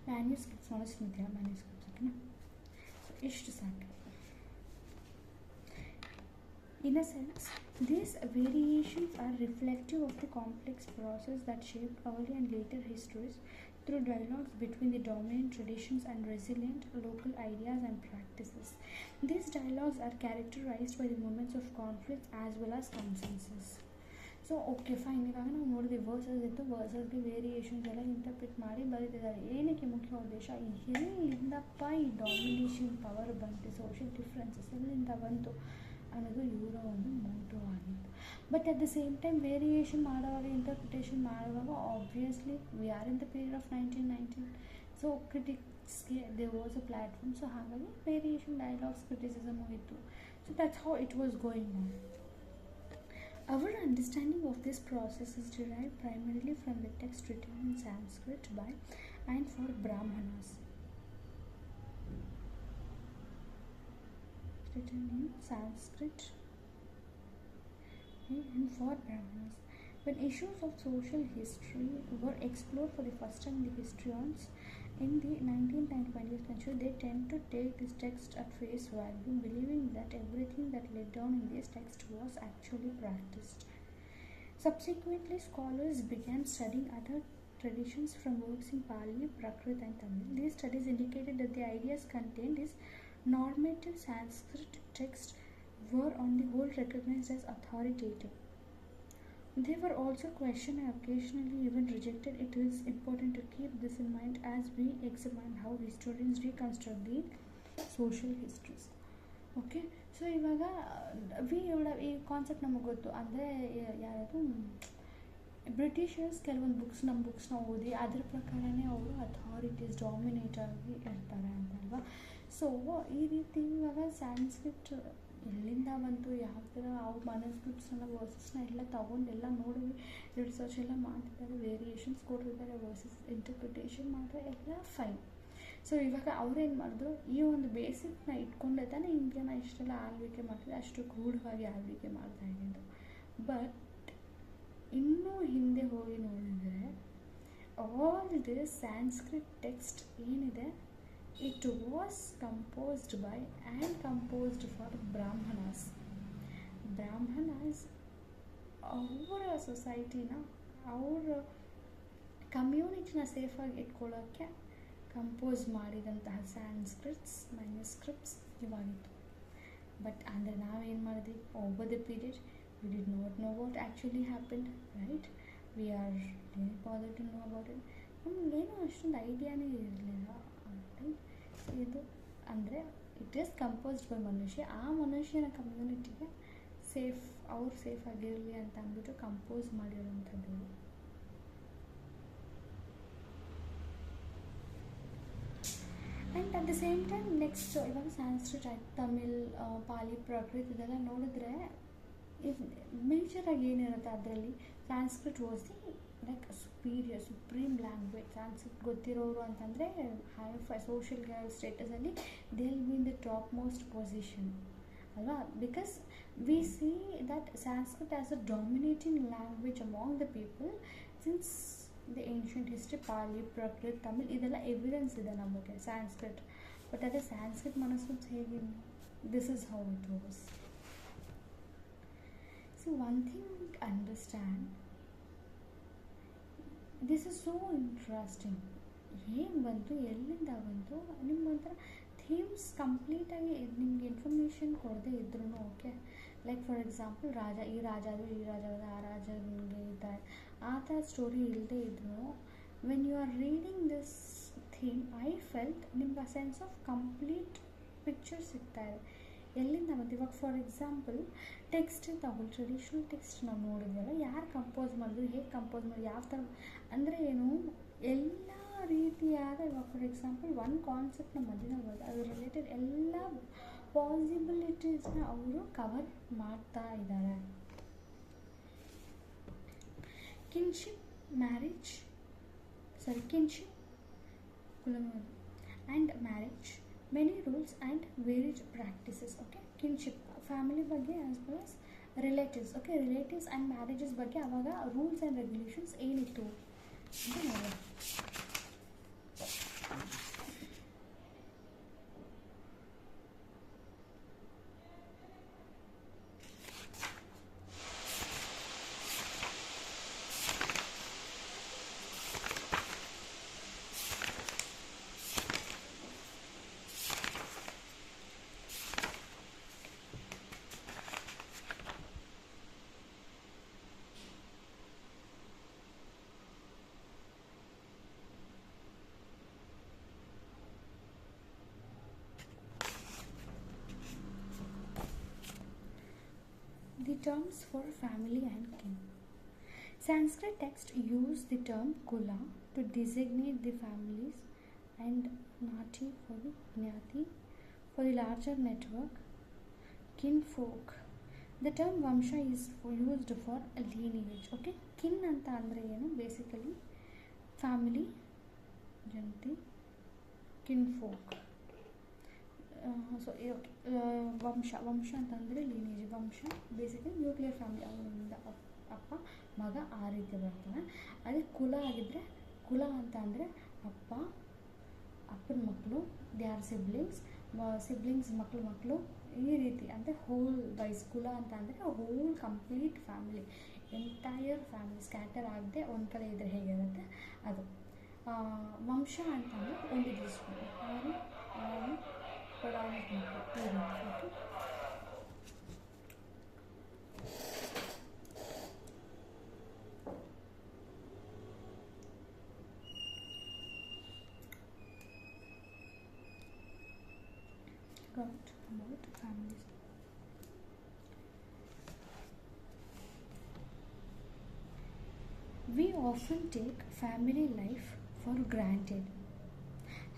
A: manuscripts, not Smithya manuscripts, okay? So, ishtu saku. In a sense, these variations are reflective of the complex process that shaped early and later histories through dialogues between the dominant traditions and resilient local ideas and practices. These dialogues are characterized by the moments of conflict as well as consensus. So okay fine, ಇವಾಗ ನಾವು ನೋಡಿದ್ವಿ versus ಇತ್ತು, ವರ್ಸಸ್ಗೆ variations ಎಲ್ಲ interpret ಮಾಡಿ ಬರೀತಿದ್ದಾರೆ. ಏನಕ್ಕೆ ಮುಖ್ಯ ಉದ್ದೇಶ, ಎಲ್ಲಿಂದಪ್ಪ ಈ ಡಾಮಿನೇಷನ್ ಪವರ್ ಬಂತು, ಸೋಷಿಯಲ್ ಡಿಫ್ರೆನ್ಸಸ್ ಎಲ್ಲಿಂದ ಬಂತು ಅನ್ನೋದು ಇವರ ಒಂದು ಮೋಟೋ ಆಗಿತ್ತು. But at the same time variation ಮಾಡುವಾಗ ಇಂಟರ್ಪ್ರಿಟೇಷನ್ ಮಾಡುವಾಗ obviously we are in the period of 1919. So ಕ್ರಿಟಿಕ್ಸ್ಗೆ they was a platform. So ಹಾಗಾಗಿ ವೇರಿಯೇಷನ್ ಡೈಲಾಗ್ಸ್ ಕ್ರಿಟಿಸಿಸಮು ಇತ್ತು. So that's how it was going on. Our understanding of this process is derived primarily from the text written in Sanskrit by and for Brahmanas. Written in Sanskrit and for Brahmanas. When issues of social history were explored for the first time in the historians in the 19th and 20th century, they tend to take this text at face value, believing that everything that laid down in this text was actually practiced. Subsequently, scholars began studying other traditions from works in Pali, Prakrit and Tamil. These studies indicated that the ideas contained in normative Sanskrit text were on the whole recognized as authoritative. They were also questioned and occasionally even rejected. It is important to keep this in mind as we examine how historians reconstruct the social histories. Okay, so ಇವಾಗ ಈ concept ನಮಗೆ ಗೊತ್ತು. ಅಂದರೆ ಯಾರು Britishers ಕೆಲವೊಂದು ನಮ್ಮ ಬುಕ್ಸ್ನ ಓದಿ ಅದ್ರ ಪ್ರಕಾರನೇ ಅವರು ಅಥಾರಿಟೀಸ್ ಡಾಮಿನೇಟ್ ಆಗಿ ಇರ್ತಾರೆ ಅಂತಲ್ವಾ. ಸೊ ಈ ರೀತಿ ಇವಾಗ ಸ್ಯಾನ್ಸ್ಕ್ರಿಟ್ ಎಲ್ಲಿಂದ ಬಂತು, ಯಾವ ಥರ ಅವ್ರ ಮನಸ್ಕ್ರಿಪ್ಟ್ಸ್ನ ವರ್ಸಸ್ನ ಎಲ್ಲ ತೊಗೊಂಡೆಲ್ಲ ನೋಡಿ ರಿಸರ್ಚ್ ಎಲ್ಲ ಮಾಡ್ತಿದ್ದಾರೆ, ವೇರಿಯೇಷನ್ಸ್ ಕೊಟ್ಟಿದ್ದಾರೆ, ವರ್ಸಸ್ ಇಂಟರ್ಪ್ರಿಟೇಷನ್ ಮಾಡಿದ್ರೆ ಎಲ್ಲ ಫೈನ್. ಸೊ ಇವಾಗ ಅವ್ರೇನು ಮಾಡಿದ್ರು, ಈ ಒಂದು ಬೇಸಿಕ್ನ ಇಟ್ಕೊಂಡೆ ತಾನೇ ಇಂಡಿಯಾನ ಇಷ್ಟೆಲ್ಲ ಆಳ್ವಿಕೆ ಮಾಡ್ತಿದೆ, ಅಷ್ಟು ಕ್ರೂಢವಾಗಿ ಆಳ್ವಿಕೆ ಮಾಡ್ತಾ ಇದ್ದು. ಬಟ್ ಇನ್ನೂ ಹಿಂದೆ ಹೋಗಿ ನೋಡಿದರೆ ಆಲ್ ದಿಸ್ ಸ್ಯಾನ್ಸ್ಕ್ರಿಟ್ ಟೆಕ್ಸ್ಟ್ ಏನಿದೆ, it was composed by and composed for Brahmanas. ಅವರ ಸೊಸೈಟಿನ, ಅವರ ಕಮ್ಯುನಿಟಿನ ಸೇಫಾಗಿ ಇಟ್ಕೊಳ್ಳೋಕ್ಕೆ ಕಂಪೋಸ್ ಮಾಡಿದಂತಹ ಮ್ಯಾನ್ಯುಸ್ಕ್ರಿಪ್ಟ್ಸ್ ಇವಾಗಿತ್ತು. ಬಟ್ ಅಂದರೆ ನಾವೇನು ಮಾಡಿದ್ವಿ, over the period we did not know what actually happened, right? We are really bothered to know about it. ನಮಗೇನೋ ಅಷ್ಟೊಂದು ಐಡಿಯಾನೇ ಇರಲಿಲ್ಲ. ಇದು ಅಂದರೆ ಇಟ್ ಈಸ್ ಕಂಪೋಸ್ಡ್ ಬೈ ಮನುಷ್ಯ, ಆ ಮನುಷ್ಯನ ಕಮ್ಯುನಿಟಿಗೆ ಅವ್ರು ಸೇಫ್ ಆಗಿರಲಿ ಅಂತ ಅಂದ್ಬಿಟ್ಟು ಕಂಪೋಸ್ ಮಾಡಿರೋವಂಥದ್ದು. And at the same time next ಇವಾಗ ಸ್ಯಾನ್ಸ್ಕ್ರಿಟ್ ಆಯ್ತು, ತಮಿಳ್, ಪಾಲಿ, ಪ್ರಾಕೃತ್ ಇದೆಲ್ಲ ನೋಡಿದ್ರೆ ಮೇಜರಾಗಿ ಏನಿರುತ್ತೆ ಅದರಲ್ಲಿ, Sanskrit was the like supreme language. Sanskrit ಗೊತ್ತಿರೋರು ಅಂತಂದರೆ ಹೈ ಸೋಷಿಯಲ್ ಸ್ಟೇಟಸಲ್ಲಿ they will be in the top most position ಅಲ್ವಾ? Because we see that Sanskrit as a dominating language among the people since the ancient history. Pali, Prakrit, Tamil ಇದೆಲ್ಲ ಎವಿಡೆನ್ಸ್ ಇದೆ ನಮಗೆ Sanskrit. But ಅದೇ Sanskrit ಮನಸ್ಕ್ರಿಪ್ಟ್ಸ್ ಹೇಗೆ, this is how it was. So one thing understand, this is so interesting. ಹೇಗೆ ಬಂತು, ಎಲ್ಲಿಂದ ಬಂತು, ನಿಮ್ಗೊಂಥರ themes ಕಂಪ್ಲೀಟಾಗಿ ನಿಮ್ಗೆ ಇನ್ಫಾರ್ಮೇಷನ್ ಕೊಡದೇ ಇದ್ರೂ ಓಕೆ. ಲೈಕ್ ಫಾರ್ ಎಕ್ಸಾಂಪಲ್ ಈ ರಾಜ ಆ ರಾಜ ನಿಮಗೆ ಇದ್ದಾರೆ, ಆ ಥರ ಸ್ಟೋರಿ ಇಲ್ಲದೇ ಇದ್ರೂ when you are reading this theme I felt ನಿಮ್ಗೆ ಆ ಸೆನ್ಸ್ ಆಫ್ ಕಂಪ್ಲೀಟ್ ಪಿಕ್ಚರ್ ಸಿಗ್ತಾ ಇದೆ. ಎಲ್ಲಿಂದ ಬಂತು, ಇವಾಗ ಫಾರ್ ಎಕ್ಸಾಂಪಲ್ ಟೆಕ್ಸ್ಟ್ ತಗೊಳ್ಳಿ, ಟ್ರೆಡಿಷ್ನಲ್ ಟೆಕ್ಸ್ಟ್ ನಾವು ನೋಡಿದ್ವಲ್ಲ, ಯಾರು ಕಂಪೋಸ್ ಮಾಡಿದ್ರು, ಹೇಗೆ ಕಂಪೋಸ್ ಮಾಡಿ, ಯಾವ ಥರ ಅಂದರೆ ಏನು, ಎಲ್ಲ ರೀತಿಯಾದ, ಇವಾಗ ಫಾರ್ ಎಕ್ಸಾಂಪಲ್ ಒಂದು ಕಾನ್ಸೆಪ್ಟ್ನ ಮಧ್ಯದಲ್ಲಿ ಬರುತ್ತೆ, ಅದು ರಿಲೇಟೆಡ್ ಎಲ್ಲ ಪಾಸಿಬಿಲಿಟೀಸ್ನ ಅವರು ಕವರ್ ಮಾಡ್ತಾ ಇದ್ದಾರೆ. Kinship and marriage, many rules and varied practices. Okay, kinship family ಬಗ್ಗೆ as well as relatives. Okay, relatives and marriages ಬಗ್ಗೆ ಆವಾಗ ರೂಲ್ಸ್ ಆ್ಯಂಡ್ ರೆಗ್ಯುಲೇಷನ್ಸ್ ಏನಿತ್ತು ಅಂತ ನೋಡೋಣ. The terms for family and kin. Sanskrit texts use the term kula to designate the families and nati for the larger network, kinfolk. The term vamsha is used for a lineage. Okay, kin anta andre enu, basically family, janti, kinfolk. So ವಂಶ ಅಂತಂದರೆ lineage. ವಂಶ basically nuclear family, ಅವರಿಂದ ಅಪ್ಪ ಮಗ ಆ ರೀತಿ ಬರ್ತಾನೆ. ಅದೇ ಕುಲ ಆಗಿದ್ದರೆ, ಕುಲ ಅಂತ ಅಂದರೆ ಅಪ್ಪನ ಮಕ್ಕಳು, ದೇ ಆರ್ ಸಿಬ್ಲಿಂಗ್ಸ್ ಮಕ್ಕಳು ಈ ರೀತಿ ಅಂದರೆ ಹೋಲ್ ವೈಸ್. ಕುಲ ಅಂತ ಅಂದರೆ whole complete family, entire family scatter ಆಗದೆ ಒಂದು ಕಡೆ ಇದ್ದರೆ ಹೇಗಿರುತ್ತೆ ಅದು. ವಂಶ ಅಂತಂದರೆ ಒಂದಿದ್ದು about families. We often take family life for granted.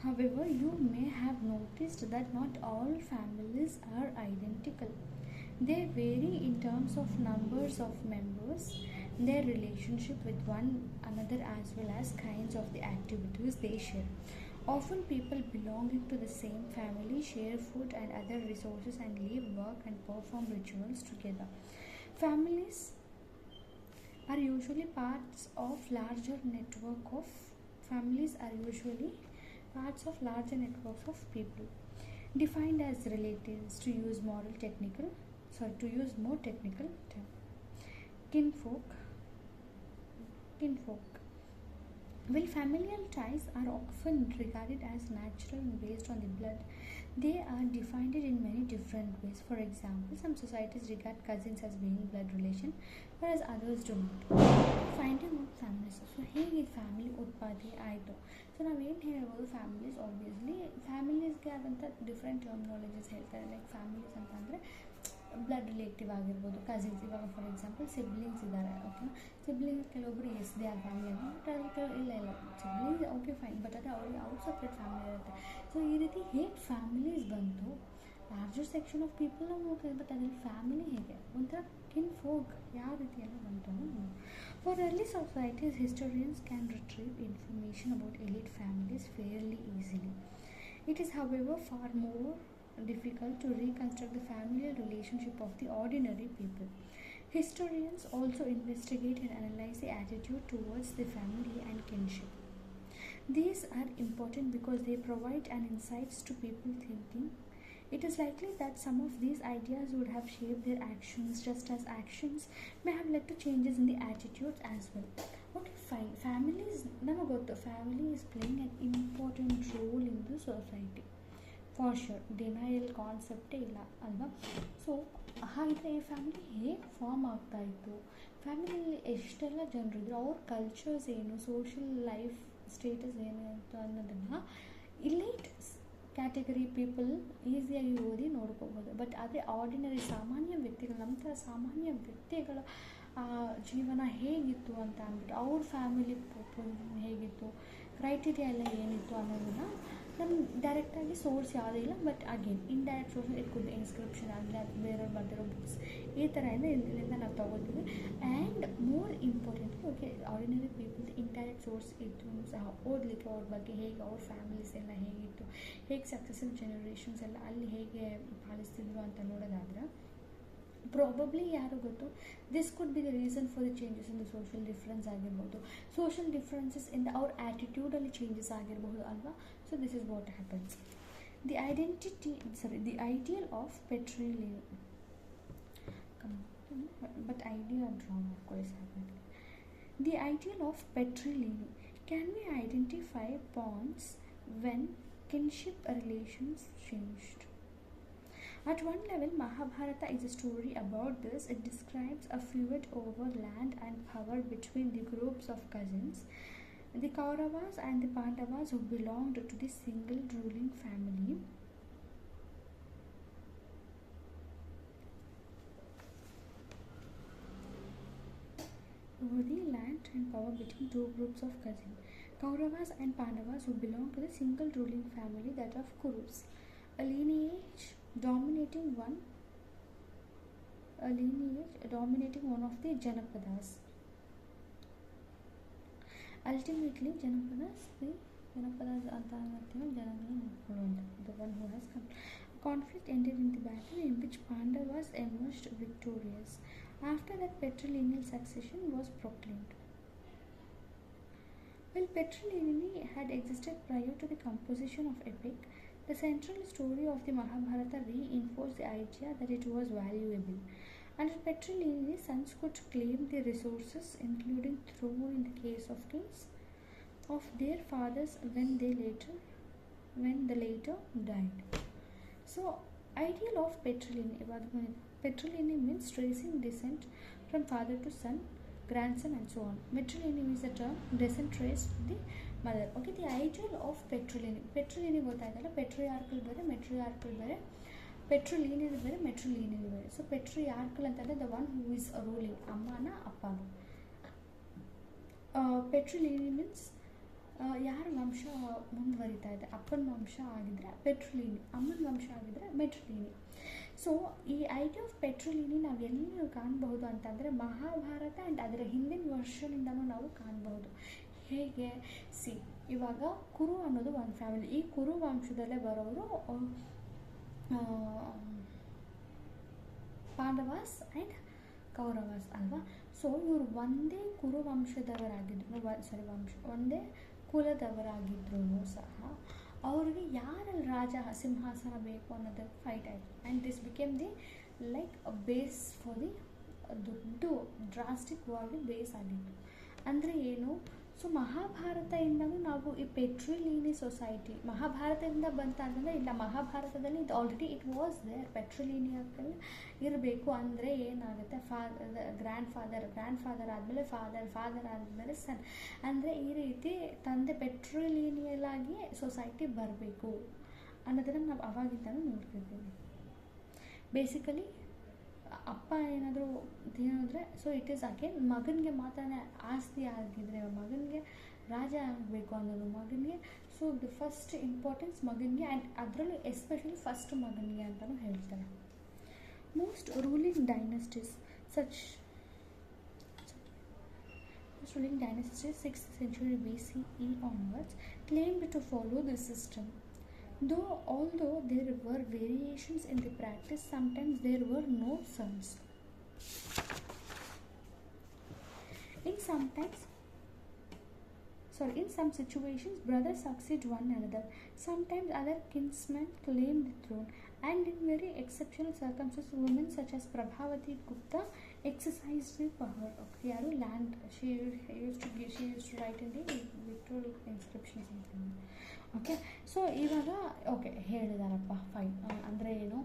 A: However, you may have noticed that not all families are identical. They vary in terms of numbers of members, their relationship with one another, as well as kinds of the activities they share. Often, people belonging to the same family share food and other resources and live, work, and perform rituals together. Families are usually parts of larger network of families are usually parts of larger networks of people defined as relatives, to use more technical term. Kinfolk kinfolk While familial ties are often regarded as natural and based on the blood, they are defined in many different ways. For example, some societies regard cousins as being blood relation, whereas others do not. Finding out families. So, ಹೇಗೆ family ಉತ್ಪಾದನೆ ಆಯಿತು? So ನಾವೇನು ಹೇಳ್ಬೋದು, families obviously ಫ್ಯಾಮಿಲೀಸ್ಗೆ ಆದಂಥ different terminologies ಹೇಳ್ತಾರೆ. Like families ಅಂತ ಅಂದರೆ blood relative ಆಗಿರ್ಬೋದು, ಕಸಿನ್ಸ್. ಇವಾಗ ಫಾರ್ ಎಕ್ಸಾಂಪಲ್ ಸಿಬ್ಲಿಂಗ್ಸ್ ಇದ್ದಾರೆ, ಓಕೆನಾ. ಸಿಬ್ಲಿಂಗ್ಸ್ ಕೆಲವೊಬ್ಬರು ಎಸ್ ದೇ ಆರ್ ಫ್ಯಾಮಿಲಿ ಅಂತ, ಬಟ್ ಅದು ಇಲ್ಲ ಸಿಬ್ಲಿಂಗ್ಸ್ ಓಕೆ ಫೈನ್, ಬಟ್ ಅದು ಅವ್ರಿಗೆ ಔಟ್ ಸಪ್ರೇಟ್ ಫ್ಯಾಮಿಲಿ ಇರುತ್ತೆ. ಸೊ ಈ ರೀತಿ ಹೇಗೆ ಫ್ಯಾಮಿಲೀಸ್ ಬಂತು, ಲಾರ್ಜರ್ ಸೆಕ್ಷನ್ ಆಫ್ ಪೀಪಲ್ ನಾವು ನೋಡ್ತೀವಿ, ಬಟ್ ಅದರಲ್ಲಿ ಫ್ಯಾಮಿಲಿ ಹೇಗೆ ಒಂಥರ ಫೋಕ್ ಯಾವ ರೀತಿ ಎಲ್ಲ ಬಂತು ಅನ್ನೋದು. For early societies, historians can retrieve information about elite families fairly easily. It is, however, far more difficult to reconstruct the familial relationship of the ordinary people. Historians also investigate and analyze the attitude towards the family and kinship. These are important because they provide an insights to people thinking. It is likely that some of these ideas would have shaped their actions, just as actions may have led to changes in the attitudes as well. Okay, fine. Family is playing an important role in the society. For sure, denial ಕಾನ್ಸೆಪ್ಟೇ ಇಲ್ಲ ಅಲ್ವಾ. So ಹಾಗಿದ್ರೆ ಈ family ಹೇಗೆ form ಆಗ್ತಾಯಿತ್ತು, ಫ್ಯಾಮಿಲಿಯಲ್ಲಿ ಎಷ್ಟೆಲ್ಲ ಜನರಿದ್ರು, ಅವ್ರ ಕಲ್ಚರ್ಸ್ ಏನು, ಸೋಷಿಯಲ್ ಲೈಫ್ ಸ್ಟೇಟಸ್ ಏನು ಅಂತ ಅನ್ನೋದನ್ನು ಇಲೀಟ್ ಕ್ಯಾಟಗರಿ ಪೀಪಲ್ ಈಸಿಯಾಗಿ ಓದಿ ನೋಡ್ಕೋಬೋದು. ಬಟ್ ಅದೇ ಆರ್ಡಿನರಿ ಸಾಮಾನ್ಯ ವ್ಯಕ್ತಿಗಳು, ನಮ್ಮ ಥರ ಸಾಮಾನ್ಯ ವ್ಯಕ್ತಿಗಳ ಜೀವನ ಹೇಗಿತ್ತು ಅಂತ ಅಂದ್ಬಿಟ್ಟು, ಅವ್ರ ಫ್ಯಾಮಿಲಿ ಹೇಗಿತ್ತು, ಕ್ರೈಟೀರಿಯಾ ಎಲ್ಲ ಏನಿತ್ತು ಅನ್ನೋದನ್ನು ನಮ್ಮ ಡೈರೆಕ್ಟಾಗಿ ಸೋರ್ಸ್ ಯಾವುದೇ ಇಲ್ಲ. But again indirect source it could inscription ಆಗಲಿ, ಅದು ಬೇರೆಯವ್ರು ಬರೆದಿರೋ ಬುಕ್ಸ್, ಈ ಥರ ಎಲ್ಲ ಇದರಿಂದ ನಾವು ತೊಗೋತೀವಿ. And more importantly, okay, ordinary people indirect source ಇದ್ದು ಸಹ ಓದಲಿಕ್ಕೆ ಅವ್ರ ಬಗ್ಗೆ ಹೇಗೆ, ಅವ್ರ ಫ್ಯಾಮಿಲೀಸ್ ಎಲ್ಲ ಹೇಗಿತ್ತು, ಹೇಗೆ ಸಕ್ಸೆಸಿವ್ ಜನರೇಷನ್ಸ್ ಎಲ್ಲ ಅಲ್ಲಿ ಹೇಗೆ ಪಾಲಿಸ್ತಿದ್ರು ಅಂತ ನೋಡೋದಾದ್ರೆ, ಪ್ರಾಬಬ್ಲಿ ಯಾರು ಗೊತ್ತು, this could be the reason for the changes in the social difference ಆಗಿರ್ಬೋದು, ಸೋಷಿಯಲ್ ಡಿಫ್ರೆನ್ಸಸ್ ಇನ್ ಅವ್ರ ಆ್ಯಟಿಟ್ಯೂಡಲ್ಲಿ ಚೇಂಜಸ್ ಆಗಿರಬಹುದು ಅಲ್ವಾ. So this is what happens. The ideal of patriliny, but idea wrong, of course, happened. The ideal of patrilineal. Can we identify bonds when kinship relations changed? At one level, Mahabharata is a story about this. It describes a feud over land and power between the groups of cousins, the Kauravas and the Pandavas, who belonged to the single ruling family. Over the land and power between two groups of cousins, Kauravas and Pandavas, who belonged to the single ruling family, that of Kurus, a lineage dominating one of the Janapadas. Ultimately, Janapadas the one who has come. Conflict ended in the battle, in which Pandavas emerged victorious. After that, patrilineal succession was proclaimed. While patrilineality had existed prior to the composition of epic, the central story of the Mahabharata reinforced the idea that it was valuable. Under patrilineality, sons could claim the resources, including throne in the case of kings, of their fathers when the later died. So, ideal of patrilineality. Patrilineality means tracing descent from father to son, grandson, and so on. Matrilineal is a term descent traced to the mother. Okay, the ideal of patrilineal. Patrilineal ಗೊತ್ತಾಯ್ತಲ್ಲ, patriarchal ಬೇರೆ, matriarchal ಬೇರೆ, patrilineal ಬೇರೆ, matrilineal ಬೇರೆ. So patriarchal ಅಂತಂದ್ರೆ the one who is ruling, ಅಮ್ಮನ ಅಪ್ಪನ. Patrilineal means ಯಾರ ವಂಶ ಮುಂದುವರಿತಾ ಇದೆ, ಅಪ್ಪನ ವಂಶ ಆಗಿದ್ದರೆ ಪೆಟ್ರುಲಿನಿ, ಅಮ್ಮನ ವಂಶ ಆಗಿದ್ದರೆ ಮೆಟ್ರುಲಿನಿ. ಸೊ ಈ ಐಡಿಯಾ ಆಫ್ ಪೆಟ್ರುಲಿನಿ ನಾವು ಎಲ್ಲಿ ಕಾಣಬಹುದು ಅಂತಂದರೆ ಮಹಾಭಾರತ ಆ್ಯಂಡ್ ಅದರ ಹಿಂದಿನ ವರ್ಷನಿಂದನೂ ನಾವು ಕಾಣಬಹುದು. ಹೇಗೆ ಇವಾಗ ಕುರು ಅನ್ನೋದು ಒಂದು ಫ್ಯಾಮಿಲಿ, ಈ ಕುರು ವಂಶದಲ್ಲೇ ಬರೋರು ಪಾಂಡವಾಸ್ ಆ್ಯಂಡ್ ಕೌರವಾಸ್ ಅಲ್ವಾ. ಸೊ ಇವರು ಒಂದೇ ಕುರು ವಂಶದವರಾಗಿದ್ರು, ಒಂದೇ ಕುಲದವರಾಗಿದ್ರೂ ಸಹ ಅವ್ರಿಗೆ ಯಾರಲ್ಲಿ ಸಿಂಹಾಸನ ಬೇಕು ಅನ್ನೋದಕ್ಕೆ ಫೈಟ್ ಆಯಿತು. And this became the like base for the ದೊಡ್ಡ ಡ್ರಾಸ್ಟಿಕ್ ವಾರ್ಗೆ ಬೇಸ್ ಆಗಿತ್ತು. ಅಂದರೆ ಏನು, ಸೊ ಮಹಾಭಾರತದಿಂದಲೂ ನಾವು ಈ ಪೆಟ್ರುಲಿನಿ ಸೊಸೈಟಿ ಮಹಾಭಾರತದಿಂದ ಬಂತಾದ್ರೆ ಇಲ್ಲ, ಮಹಾಭಾರತದಲ್ಲಿ ಇದು ಆಲ್ರೆಡಿ ಇಟ್ ವಾಸ್ ದೇರ್, ಪೆಟ್ರುಲಿನಿ ಇರಬೇಕು. ಅಂದರೆ ಏನಾಗುತ್ತೆ, ಗ್ರ್ಯಾಂಡ್ ಫಾದರ್ ಆದಮೇಲೆ ಫಾದರ್ ಆದಮೇಲೆ ಸನ್, ಅಂದರೆ ಈ ರೀತಿ ತಂದೆ ಪೆಟ್ರುಲಿನಿಯಲಾಗಿ ಸೊಸೈಟಿ ಬರಬೇಕು ಅನ್ನೋದನ್ನು ನಾವು ಅವಾಗಿಂದಲೂ ನೋಡ್ತಿದ್ದೀವಿ. ಬೇಸಿಕಲಿ ಅಪ್ಪ ಏನಾದರೂ ತಿನ್ನೋದ್ರೆ ಸೊ ಇಟ್ ಈಸ್ ಅಗೇನ್ ಮಗನಿಗೆ ಮಾತ್ರ ಆಸ್ತಿ ಆಗಿದ್ರೆ, ಮಗನಿಗೆ ರಾಜ ಆಗಬೇಕು ಅನ್ನೋದು ಮಗನಿಗೆ. ಸೊ ದಿ ಫಸ್ಟ್ ಇಂಪಾರ್ಟೆನ್ಸ್ ಮಗನಿಗೆ, ಆ್ಯಂಡ್ ಅದರಲ್ಲೂ ಎಸ್ಪೆಷಲಿ ಫಸ್ಟ್ ಮಗನಿಗೆ ಅಂತಲೂ ಹೇಳ್ತಾರೆ. Most ruling dynasties 6th century BCE onwards claimed to follow this system. Although there were variations in the practice, sometimes there were no sons. In some situations, brothers succeed one another. Sometimes other kinsmen claim the throne, and in very exceptional circumstances, women such as Prabhavati Gupta exercised the power of land. She used to write in the literal inscriptions. Okay, so ಇವಾಗ ಹೇಳಿದಾರಪ್ಪ fine. ಅಂದರೆ ಏನು,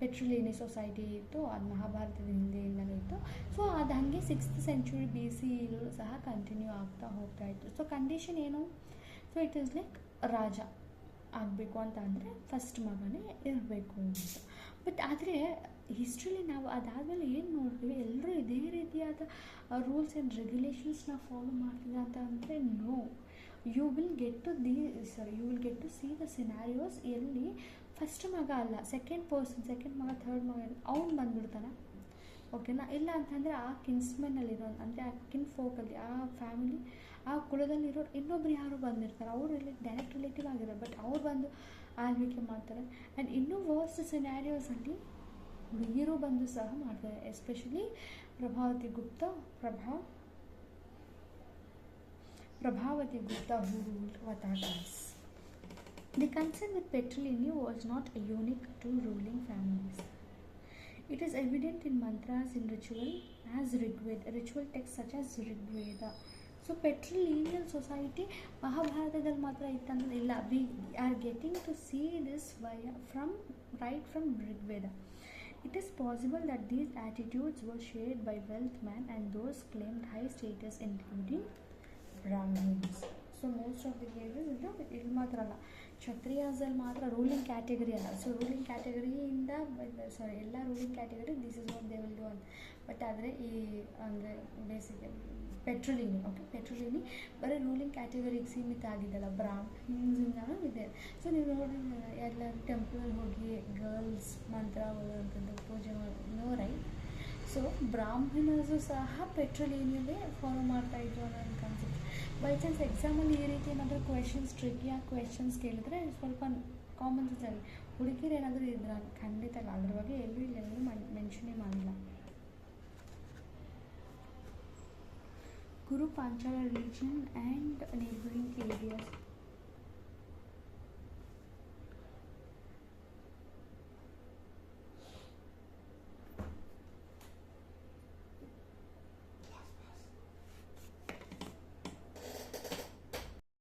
A: ಪೆಟ್ರುಲಿನಿ society ಇತ್ತು, ಅದು ಮಹಾಭಾರತದ ಹಿಂದೆಯಿಂದಲೂ ಇತ್ತು. So ಅದು ಹಾಗೆ 6th century BCEಲೂ ಸಹ ಕಂಟಿನ್ಯೂ ಆಗ್ತಾ ಹೋಗ್ತಾ ಇತ್ತು. ಸೊ ಕಂಡೀಷನ್ ಏನು, ಸೊ ಇಟ್ ಈಸ್ ಲೈಕ್ ರಾಜ ಆಗಬೇಕು ಅಂತ ಅಂದರೆ ಫಸ್ಟ್ ಮಗನೇ ಇರಬೇಕು ಅಂತ. ಬಟ್ ಆದರೆ ಹಿಸ್ಟ್ರಿಲಿ ನಾವು ಅದಾದಮೇಲೆ ಏನು ನೋಡ್ತೀವಿ, ಎಲ್ಲರೂ ಇದೇ ರೀತಿಯಾದ ರೂಲ್ಸ್ ಆ್ಯಂಡ್ ರೆಗ್ಯುಲೇಷನ್ಸ್ನ ಫಾಲೋ ಮಾಡ್ತಿದ್ದ ಅಂತ ಅಂದರೆ no. You will get to see the scenarios ಎಲ್ಲಿ ಫಸ್ಟ್ ಮಗ ಅಲ್ಲ, ಸೆಕೆಂಡ್ ಮಗ, ಥರ್ಡ್ ಮಗ ಅವ್ನು ಬಂದುಬಿಡ್ತಾನೆ, ಓಕೆನಾ. ಇಲ್ಲ ಅಂತಂದರೆ ಆ ಕಿನ್ಸ್ಮೆನ್ನಲ್ಲಿರೋ, ಅಂದರೆ ಆ ಫೋಕಲ್ಲಿ, ಆ ಫ್ಯಾಮಿಲಿ, ಆ ಕುಲದಲ್ಲಿರೋ ಇನ್ನೊಬ್ರು ಯಾರು ಬಂದಿರ್ತಾರೆ, ಅವರು ಡೈರೆಕ್ಟ್ ರಿಲೇಟಿವ್ ಆಗಿರೋ, ಬಟ್ ಅವ್ರು ಬಂದು ಆಳ್ವಿಕೆ ಮಾಡ್ತಾರೆ. ಆ್ಯಂಡ್ ಇನ್ನೂ ವರ್ಸ್ಟ್ ಸಿನಾರಿಯೋಸಲ್ಲಿ ಹುಡುಗಿರು ಬಂದು ಸಹ ಮಾಡ್ತಾರೆ, especially Prabhavati Gupta who ruled Vatakas. The concern with Petrulini was not unique to ruling families. It is evident in mantras in ritual texts such as Rigveda. So patrilineal society ಮಹಾಭಾರತದಲ್ಲಿ ಮಾತ್ರ ಇತ್ತಂದ್ರೆ ಇಲ್ಲ, we are getting to see this from Rigveda. It is possible that these attitudes were shared by wealth men and those claimed high status, including Brahmins. So most of the cases ಇಲ್ಲಿ ಮಾತ್ರ ಅಲ್ಲ, ಕ್ಷತ್ರಿಯಾಸಲ್ಲಿ ಮಾತ್ರ ruling category ಅಲ್ಲ. So ruling ಕ್ಯಾಟಗರಿಯಿಂದ ಎಲ್ಲ ruling category this is what they will do ಅಂತ. But ಆದರೆ ಅಂದರೆ basic ಪೆಟ್ರುಲಿನಿ ಬರೀ ರೂಲಿಂಗ್ ಕ್ಯಾಟಗರಿಗೆ ಸೀಮಿತ ಆಗಿದ್ದಲ್ಲ, ಬ್ರಾಹ್ಮಿನ್ಸಿಂದನೂ ಇದೆ. ಸೊ ನೀವು ನೋಡಿ ಎಲ್ಲ ಟೆಂಪಲಲ್ಲಿ ಹೋಗಿ ಗರ್ಲ್ಸ್ ಮಂತ್ರ ಓದೋವಂಥದ್ದು, ಪೂಜೆ ನೋ ರೈಟ್. ಸೊ ಬ್ರಾಹ್ಮಿಣಸು ಸಹ ಪೆಟ್ರುಲಿನಿಯಲ್ಲೇ ಫಾಲೋ ಮಾಡ್ತಾಯಿದ್ರು ಅನ್ನೋ ಒಂದು ಕಾನ್ಸೆಪ್ಟ್. ಬೈ ಚಾನ್ಸ್ ಎಕ್ಸಾಮಲ್ಲಿ ಈ ರೀತಿ ಏನಾದರೂ ಟ್ರಿಕಿಯಾಗಿ ಕ್ವೆಶನ್ಸ್ ಕೇಳಿದ್ರೆ ಸ್ವಲ್ಪ ಕಾಮನ್ ಸೆನ್ಸ್ ಹುಡುಗಿರು ಏನಾದರೂ ಇದ್ರ ಖಂಡಿತ ಅಲ್ಲ, ಅದ್ರ ಬಗ್ಗೆ ಎಲ್ಲೂ ಮೆನ್ಷನೇ ಮಾಡಿಲ್ಲ. Kuru Panchala region and neighboring areas.